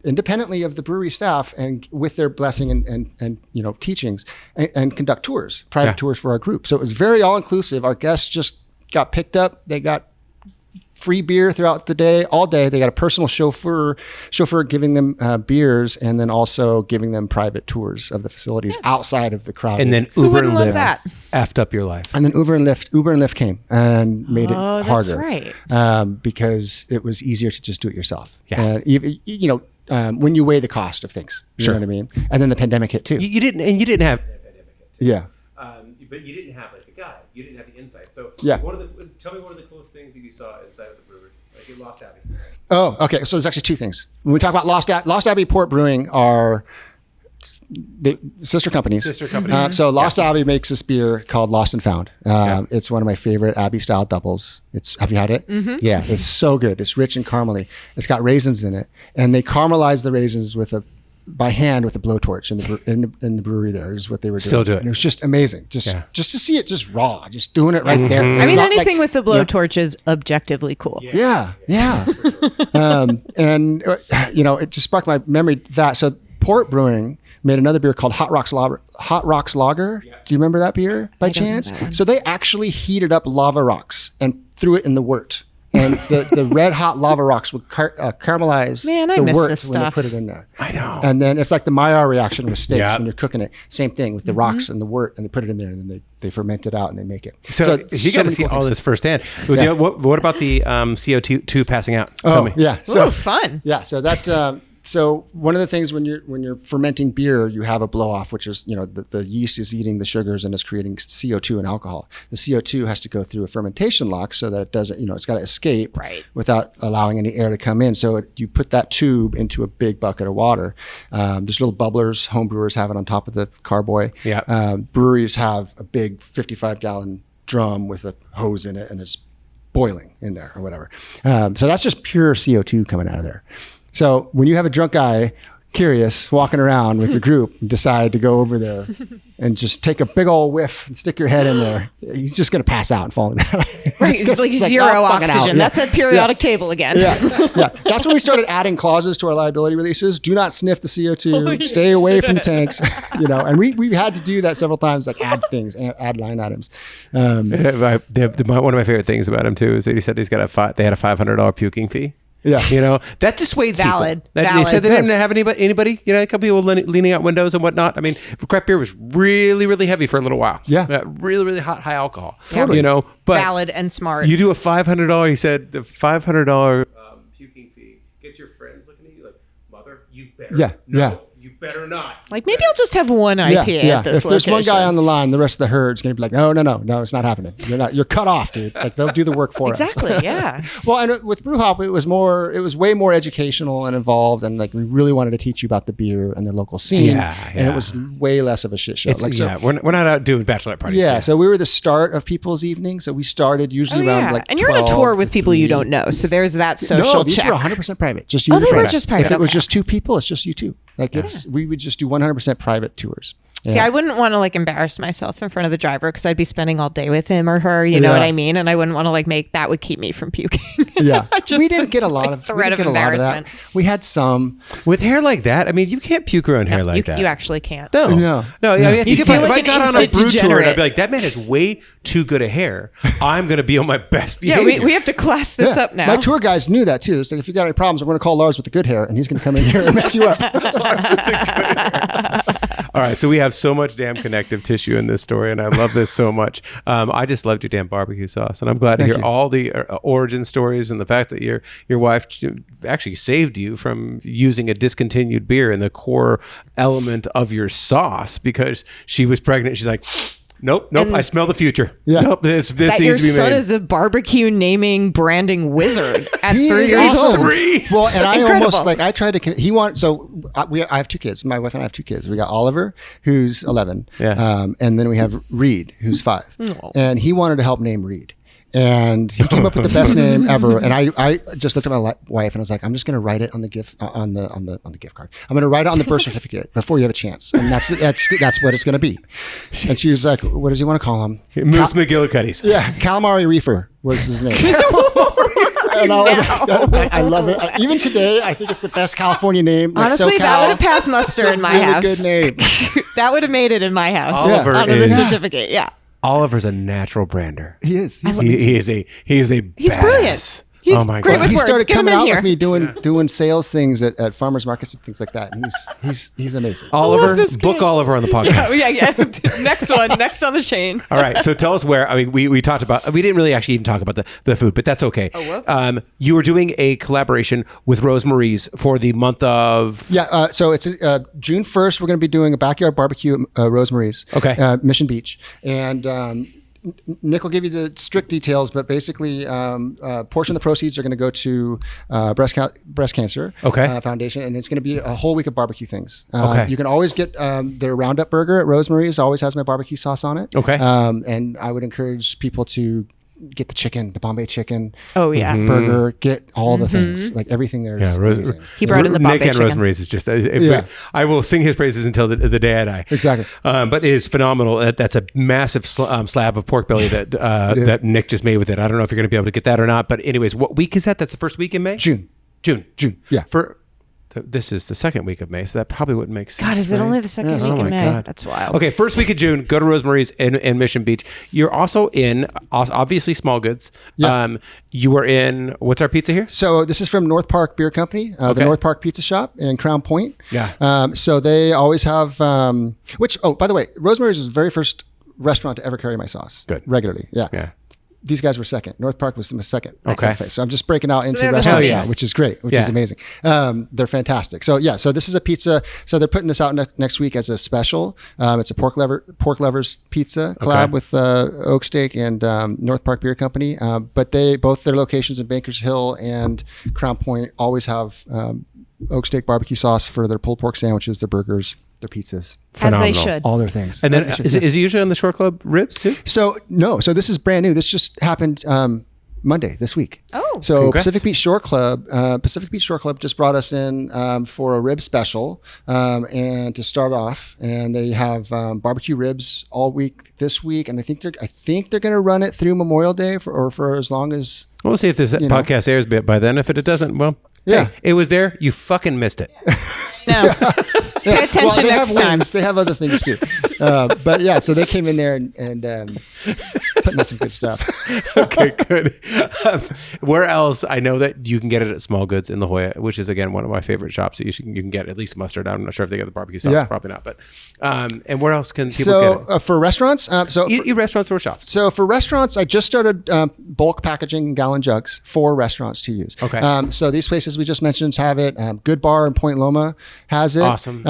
S3: independently of the brewery staff and with their blessing and teachings and conduct tours, private tours for our group. So it was very all-inclusive. Our guests just got picked up. They got free beer throughout the day, all day. They got a personal chauffeur giving them beers, and then also giving them private tours of the facilities outside of the crowd.
S1: And then Uber and Lyft effed up your life.
S3: And then Uber and Lyft came and made it harder.
S2: That's right.
S3: Because it was easier to just do it yourself. Yeah. And when you weigh the cost of things, you know what I mean? And then the pandemic hit too.
S1: You didn't have
S3: Yeah.
S1: But you didn't have like the guide. You didn't have the insight. So tell me one of the coolest things that you saw inside of the brewers, like in Lost Abbey.
S3: Oh, okay. So there's actually two things. When we talk about Lost Abbey Port Brewing are the sister companies. So Lost Abbey makes this beer called Lost and Found. It's one of my favorite Abbey style doubles. Have you had it? Mm-hmm. Yeah, it's so good. It's rich and caramely. It's got raisins in it, and they caramelize the raisins by hand with a blowtorch in the brewery. There is what they were doing.
S1: Still do it.
S3: And it was just amazing. Just to see it just raw, just doing it right there.
S2: I mean, anything with the blowtorch is objectively cool.
S3: Yeah. And it just sparked my memory that. So Port Brewing made another beer called Hot Rocks Lager. Yeah. Do you remember that beer by chance? So they actually heated up lava rocks and threw it in the wort. And the red hot lava rocks would caramelize the wort when they put it in there.
S1: I know.
S3: And then it's like the Maillard reaction with steaks when you're cooking it. Same thing with the rocks and the wort, and they put it in there, and then they ferment it out and they make it.
S1: So you got to see all this firsthand. Yeah. What about the CO2 passing out? Tell me.
S3: Yeah.
S2: So fun.
S3: Yeah. So that. So one of the things when you're fermenting beer, you have a blow off, which is, the yeast is eating the sugars and is creating CO2 and alcohol. The CO2 has to go through a fermentation lock so that it doesn't, it's got to escape without allowing any air to come in. So you put that tube into a big bucket of water. There's little bubblers. Home brewers have it on top of the carboy.
S1: Yeah.
S3: Breweries have a big 55-gallon drum with a hose in it, and it's boiling in there or whatever. So that's just pure CO2 coming out of there. So when you have a drunk guy, curious, walking around with your group, and decide to go over there and just take a big old whiff and stick your head in there, he's just going to pass out and fall.
S2: Right, it's like zero oxygen. That's a periodic table again.
S3: Yeah. That's when we started adding clauses to our liability releases. Do not sniff the CO2. Stay away from the tanks. And we had to do that several times, like add things, add line items.
S1: One of my favorite things about him too is that he said they had a $500 puking fee.
S3: Yeah.
S1: That dissuades
S2: Valid.
S1: people. They said they didn't have anybody, a couple people leaning out windows and whatnot. I mean, craft beer was really, really heavy for a little while.
S3: Yeah.
S1: Really, really hot, high alcohol.
S3: Totally.
S1: But
S2: valid and smart.
S1: You do a $500, he said, the $500 puking fee gets your friends looking at you like, mother, you better. You better not.
S2: Like, maybe I'll just have one IPA at this
S3: location. If there's one guy on the line, the rest of the herd's going to be like, no, it's not happening. You're cut off, dude. Like, they'll do the work for us.
S2: Exactly, yeah.
S3: Well, and with Brew Hop, it was way more educational and involved, and like we really wanted to teach you about the beer and the local scene. And it was way less of a shit show.
S1: We're not out doing bachelorette parties.
S3: Yeah, so we were the start of people's evenings. So we started usually around like
S2: and you're on a tour with people you don't know, so there's that social
S3: these
S2: check.
S3: were 100% private. Just you.
S2: They were just private.
S3: If it was just two people, it's just you two. Like we would just do 100% private tours.
S2: See, I wouldn't want to embarrass myself in front of the driver because I'd be spending all day with him or her. You know what I mean? And I wouldn't want to that would keep me from puking.
S3: Yeah,
S2: just
S3: we didn't get a lot of
S2: threat of embarrassment.
S3: We had some
S1: with hair like that. I mean, you can't puke around hair like that.
S2: You actually can't.
S1: No. I mean, if I got on a brew tour, I'd be like, that man has way too good a hair. I'm going to be on my best behavior.
S2: Yeah, we have to class this up now.
S3: My tour guys knew that too. It's like, if you got any problems, I'm going to call Lars with the good hair, and he's going to come in here and mess you up.
S1: All right, so we have so much damn connective tissue in this story, and I love this so much. I just loved your damn barbecue sauce, and I'm glad to hear all the origin stories and the fact that your wife actually saved you from using a discontinued beer in the core element of your sauce because she was pregnant. She's like, Nope. And I smell the future. Yeah. Nope. This
S2: that
S1: needs
S2: your
S1: to be made.
S2: son is a barbecue naming branding wizard at 3 years
S3: awesome.
S2: old.
S3: Well, and I almost I tried to. He wants. So I have 2 kids. My wife and I have 2 kids. We got Oliver, who's 11, and then we have Reed, who's 5, and he wanted to help name Reed. And he came up with the best name ever. And I just looked at my wife and I was like, I'm just going to write it on the gift on the gift card. I'm going to write it on the birth certificate before you have a chance. And that's what it's going to be. And she was like, what does he want to call him?
S1: Moose McGillicuddy's.
S3: Yeah, Calamari Reefer was his name. And I love it. Even today, I think it's the best California name. Like
S2: honestly,
S3: SoCal.
S2: that would have passed muster in my
S3: really
S2: house.
S3: Good name.
S2: That would have made it in my house.
S1: Oliver
S2: under the certificate. Yeah.
S1: Oliver's a natural brander.
S3: He is.
S1: He is a
S2: He's
S1: badass.
S2: brilliant. He's
S1: oh my
S2: great
S1: God.
S2: with
S3: He
S2: words.
S3: started
S2: Get him
S3: coming
S2: in
S3: out
S2: here.
S3: with me doing sales things at farmers markets and things like that. And he's amazing.
S1: Oliver,
S2: this
S1: book
S2: kid.
S1: Oliver on the podcast.
S2: Yeah. Next on the chain.
S1: All right. So tell us where. I mean, we talked about. We didn't really actually even talk about the food, but that's okay.
S2: Oh, whoops.
S1: You were doing a collaboration with Rosemary's for the month of.
S3: Yeah. So it's June 1st. We're going to be doing a backyard barbecue at Rosemary's.
S1: Okay.
S3: Mission Beach. And Nick will give you the strict details, but basically, a portion of the proceeds are going to go to breast cancer foundation, and it's going to be a whole week of barbecue things. You can always get their Roundup burger at Rosemary's. Always has my barbecue sauce on it.
S1: Okay.
S3: And I would encourage people to get the chicken, the Bombay chicken.
S2: Oh yeah.
S3: Burger, get all the things, like everything there is amazing.
S2: He brought in the Bombay
S1: Nick and
S2: chicken.
S1: Rosemary's is just. I will sing his praises until the day I die.
S3: Exactly.
S1: But it is phenomenal. That's a massive slab of pork belly that Nick just made with it. I don't know if you're going to be able to get that or not. But anyways, what week is that? That's the first week in May.
S3: June. Yeah.
S1: This is the second week of May, so that probably wouldn't make sense.
S2: God, is it only the second week in May?
S1: God.
S2: That's wild.
S1: Okay, first week of June, go to Rosemary's in Mission Beach. You're also in, obviously, Smallgoods.
S3: Yeah.
S1: You were in, what's our pizza here?
S3: So this is from North Park Beer Company, the North Park Pizza Shop in Crown Point.
S1: Yeah.
S3: So they always have, by the way, Rosemary's was the very first restaurant to ever carry my sauce.
S1: Good.
S3: Regularly. Yeah. These guys were second. North Park was my second.
S1: Okay.
S3: So I'm just breaking out into
S2: they're the
S3: restaurants
S2: homies.
S3: now, which is great, which is amazing. They're fantastic. So so this is a pizza. So they're putting this out next week as a special. It's a pork lovers pizza collab with Oak Steak and North Park Beer Company. But both their locations in Bankers Hill and Crown Point always have Oak Steak barbecue sauce for their pulled pork sandwiches, their burgers, their pizzas.
S1: Phenomenal.
S2: As they should.
S3: All their things.
S1: And then is it usually on the Shore Club ribs too?
S3: So no, so this is brand new. This just happened Monday this week.
S2: Oh,
S3: so
S1: congrats.
S3: Pacific Beach Shore Club just brought us in for a rib special, and to start off, and they have barbecue ribs all week this week, and I think they're going to run it through Memorial Day for as long as.
S1: We'll see if this podcast airs by then. If it doesn't, well, hey, it was there. You fucking missed it.
S2: no. Pay attention
S3: they
S2: next
S3: have
S2: time.
S3: wings. They have other things too. But yeah, so they came in there and putting out some good stuff.
S1: Okay, good. Where else? I know that you can get it at Smallgoods in La Jolla, which is again one of my favorite shops that you can get at least mustard. I'm not sure if they got the barbecue sauce, probably not. But and where else can people get it?
S3: For restaurants,
S1: restaurants or shops.
S3: So for restaurants, I just started bulk packaging in gallon jugs for restaurants to use.
S1: Okay.
S3: So these places we just mentioned have it. Good Bar in Point Loma has it.
S1: Awesome.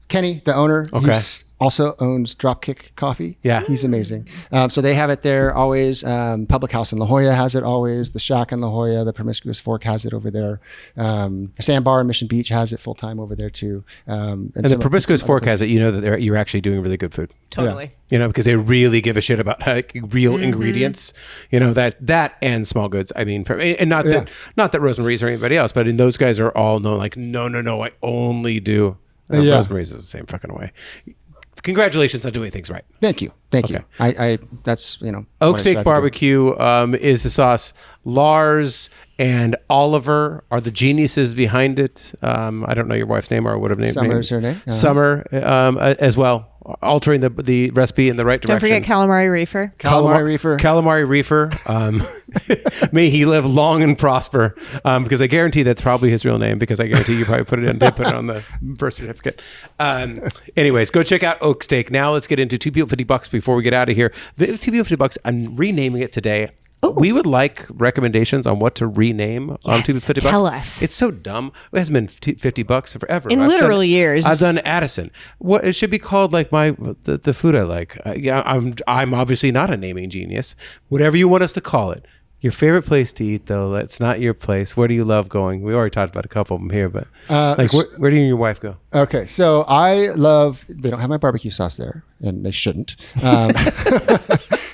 S3: Kenny, the owner,
S1: Okay.
S3: also owns Dropkick Coffee.
S1: Yeah.
S3: He's amazing. So they have it there always. Public House in La Jolla has it always. The Shack in La Jolla, the Promiscuous Fork has it over there. Sandbar in Mission Beach has it full time over there too. And
S1: the Promiscuous Fork has it. You know that you're actually doing really good food.
S2: Totally.
S1: You know, because they really give a shit about real ingredients. You know that and Smallgoods. I mean, and not that Rosemary's or anybody else, but those guys are all known. Like, no, I only do. Rosemary's is the same fucking way. Congratulations on doing things right.
S3: Thank you. Thank you. I that's
S1: Oak
S3: what I
S1: Steak
S3: strive to do.
S1: BBQ is the sauce. Lars and Oliver are the geniuses behind it. I don't know your wife's name, or I would have named
S3: Summer's her name.
S1: Summer as well, altering the recipe in the right
S2: Don't
S1: direction.
S2: forget calamari reefer.
S3: Calamari reefer.
S1: Calamari reefer. May he live long and prosper. Because I guarantee that's probably his real name. Because I guarantee you probably put it on the birth certificate. Anyways, go check out Oak Steak. Now let's get into $2 people $50 before we get out of here. The $2 people $50. I'm renaming it today. We would like recommendations on what to rename on $2 people $50.
S2: Tell us.
S1: It's so dumb. It hasn't been $50 forever.
S2: In literal years.
S1: I've done Addison. What it should be called, like the food I like. I'm obviously not a naming genius. Whatever you want us to call it. Your favorite place to eat, though, that's not your place. Where do you love going? We already talked about a couple of them here, but where do you and your wife go?
S3: Okay, so they don't have my barbecue sauce there, and they shouldn't.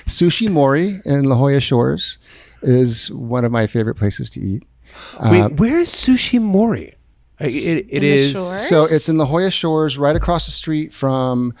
S3: Sushi Mori in La Jolla Shores is one of my favorite places to eat.
S1: Wait, where's Sushi Mori? It is.
S3: So it's in La Jolla Shores, right across the street from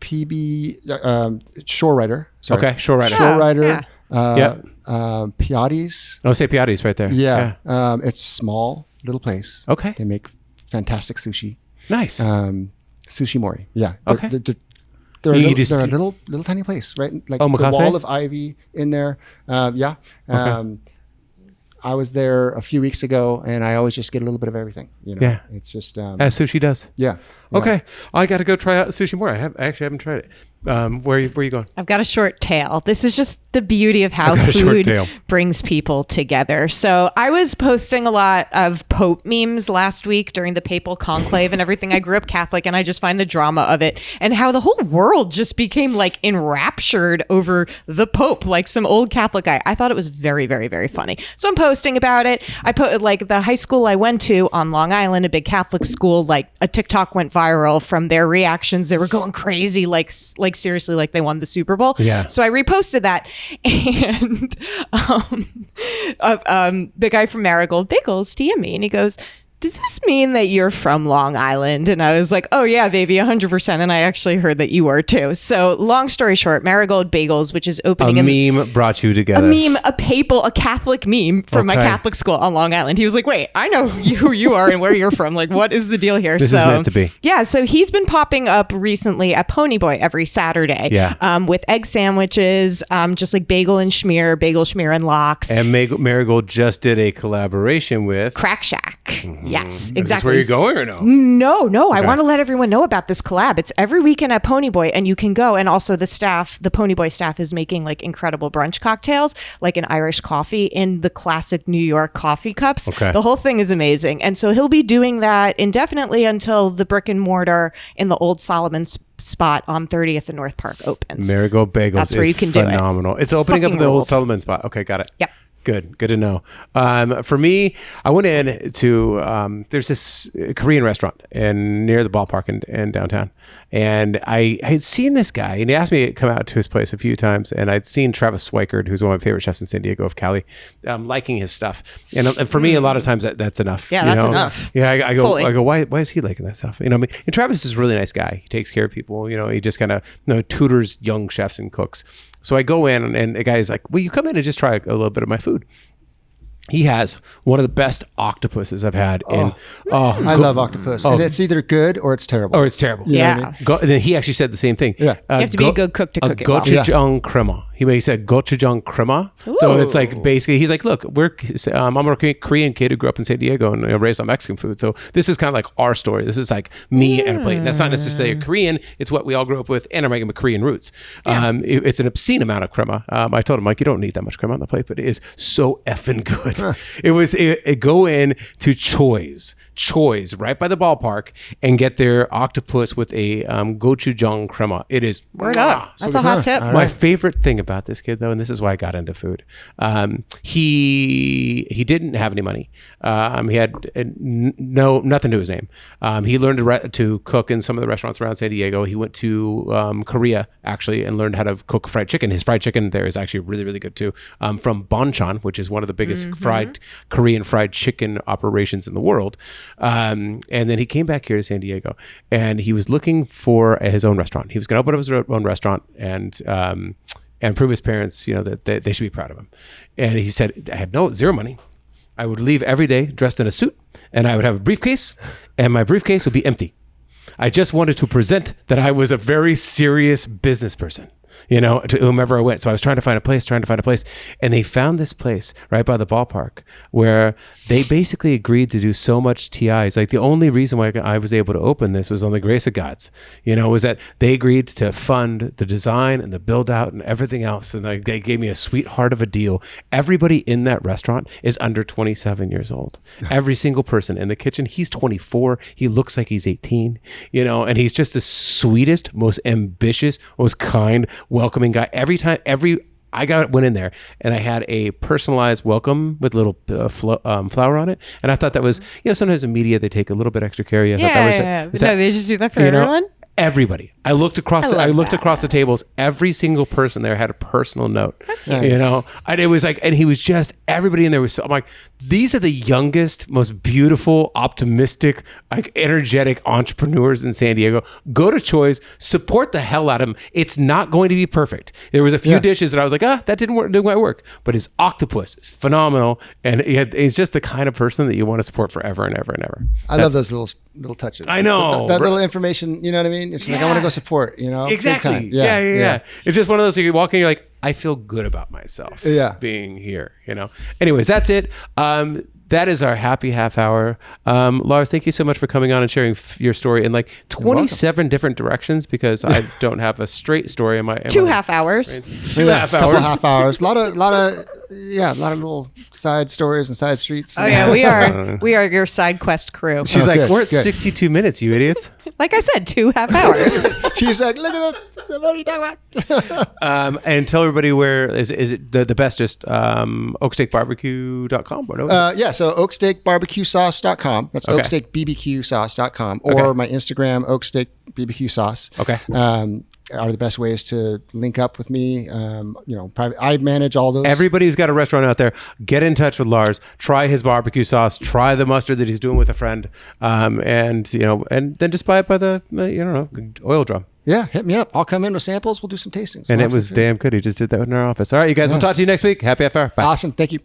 S3: PB Shore Rider. Sorry.
S1: Okay, Shore Rider.
S3: Shore Rider.
S2: Yeah.
S3: Piatti's.
S1: Oh, say Piatti's right there.
S3: Yeah. It's small, little place.
S1: Okay.
S3: They make fantastic sushi.
S1: Nice.
S3: Sushi Mori. Yeah.
S1: Okay.
S3: They're a little tiny place, right? Like the wall of ivy in there. Yeah.
S1: Okay.
S3: I was there a few weeks ago, and I always just get a little bit of everything.
S1: Yeah.
S3: It's just
S1: as sushi does.
S3: Yeah.
S1: Okay, I got to go try out Sushi Mori. I actually haven't tried it. Where are you going?
S2: I've got a short tail. This is just the beauty of how food brings people together. So I was posting a lot of Pope memes last week during the papal conclave and everything. I grew up Catholic, and I just find the drama of it and how the whole world just became like enraptured over the Pope, like some old Catholic guy. I thought it was very, very, very funny. So I'm posting about it. I put like the high school I went to on Long Island, a big Catholic school, like a TikTok went viral from their reactions. They were going crazy, like seriously, like they won the Super Bowl.
S1: Yeah.
S2: So I reposted that, and the guy from Marigold Bagels DM'd me, and he goes, "Does this mean that you're from Long Island?" And I was like, "Oh yeah, baby, 100%." And I actually heard that you were too. So long story short, Marigold Bagels, which is opening
S1: a meme brought you together.
S2: A Catholic meme from my Catholic school on Long Island. He was like, "Wait, I know who you are and where you're from. Like, what is the deal here?"
S1: This is meant to be.
S2: Yeah. So he's been popping up recently at Ponyboy every Saturday.
S1: Yeah.
S2: With egg sandwiches, just like bagel schmear and lox.
S1: And Marigold just did a collaboration with
S2: Crack Shack. Mm-hmm. Yes, exactly.
S1: Is this where you're going or no?
S2: No. Okay. I want to let everyone know about this collab. It's every weekend at Ponyboy, and you can go. And also the Ponyboy staff is making like incredible brunch cocktails, like an Irish coffee in the classic New York coffee cups.
S1: Okay.
S2: The whole thing is amazing. And so he'll be doing that indefinitely until the brick and mortar in the old Solomon spot on 30th and North Park opens.
S1: Marigold Bagels.
S2: That's where you can do it.
S1: Phenomenal. It's opening up in the old Solomon spot. Okay, got it.
S2: Yep.
S1: Good to know. For me, I went in to there's this Korean restaurant near the ballpark in downtown, and I had seen this guy, and he asked me to come out to his place a few times, and I'd seen Travis Swikard, who's one of my favorite chefs in San Diego of Cali, liking his stuff, and for me, a lot of times that's enough.
S2: Yeah, that's enough.
S1: Yeah, I go, why is he liking that stuff? You know, what I mean, and Travis is a really nice guy. He takes care of people. You know, he just kind of tutors young chefs and cooks. So I go in, and the guy's like, "Will you come in and just try a little bit of my food?" He has one of the best octopuses I've had. I
S3: love octopus. And it's either good or it's terrible.
S1: You know what I mean? And then he actually said the same thing.
S3: Yeah.
S2: You have to be a good cook to cook it well.
S1: Gochujang crema. He said gochujang crema. So it's like basically, he's like, look, I'm a Korean kid who grew up in San Diego and raised on Mexican food. So this is kind of like our story. This is like me and a plate. And that's not necessarily a Korean. It's what we all grew up with and I'm Korean roots. Yeah. It's an obscene amount of crema. I told him, like, you don't need that much crema on the plate, but it is so effing good. It go in to Choi's right by the ballpark and get their octopus with a gochujang crema. It is
S2: word up. That's a hot tip.
S1: My favorite thing about this kid, though, and this is why I got into food, he didn't have any money. He had nothing to his name. He learned to cook in some of the restaurants around San Diego. He went to Korea actually and learned how to cook fried chicken. His fried chicken there is actually really, really good too. From Bonchon, which is one of the biggest Korean fried chicken operations in the world. And then he came back here to San Diego, and he was looking for his own restaurant. He was going to open up his own restaurant and prove his parents, that they should be proud of him. And he said, I had zero money. I would leave every day dressed in a suit, and I would have a briefcase, and my briefcase would be empty. I just wanted to present that I was a very serious business person, to whomever I went. So I was trying to find a place. And they found this place right by the ballpark where they basically agreed to do so much TIs. Like the only reason why I was able to open this was on the grace of God's, was that they agreed to fund the design and the build out and everything else. And they gave me a sweetheart of a deal. Everybody in that restaurant is under 27 years old. Every single person in the kitchen, he's 24. He looks like he's 18, and he's just the sweetest, most ambitious, most kind, welcoming guy. I went in there and I had a personalized welcome with a little flower on it, and I thought that was, sometimes in media they take a little bit extra care. I thought that was,
S2: no, they just do that for everyone.
S1: Everybody. I looked across the tables. Every single person there had a personal note. Nice. And it was like, and he was just, everybody in there was. I'm like, these are the youngest, most beautiful, optimistic, energetic entrepreneurs in San Diego. Go to Choi's, support the hell out of him. It's not going to be perfect. There was a few dishes that I was like, that didn't work. But his octopus is phenomenal, and he's just the kind of person that you want to support forever and ever and ever.
S3: I love those little touches.
S1: I know
S3: that little information. You know what I mean? It's like I want to go support.
S1: Exactly. Yeah. It's just one of those. You walk in, you're like, I feel good about myself. Being here. Anyways, that's it. That is our happy half hour. Lars, thank you so much for coming on and sharing your story in 27 different directions, because I don't have a straight story in my
S2: 2 half hours.
S1: 2 half hours.
S3: Couple half hours. A lot of little side stories and side streets.
S2: Oh yeah, we are your side quest crew.
S1: She's like, we're at 62 minutes, you idiots.
S2: Like I said, 2 half hours.
S3: She's like, look at that. What are you talking about?
S1: And tell everybody, where is it the best? Just oaksteakbbq.com.
S3: So oaksteakbbqsauce.com. That's
S1: okay.
S3: oaksteakbbqsauce.com, or my Instagram, oaksteakbbqsauce.
S1: Okay.
S3: Are the best ways to link up with me. Private. I manage all those.
S1: Everybody who's got a restaurant out there, get in touch with Lars. Try his barbecue sauce. Try the mustard that he's doing with a friend, and then just buy it by the oil drum.
S3: Yeah, hit me up. I'll come in with samples. We'll do some tastings.
S1: And it was damn good. He just did that in our office. All right, you guys. We'll talk to you next week. Happy FR. Bye.
S3: Awesome. Thank you.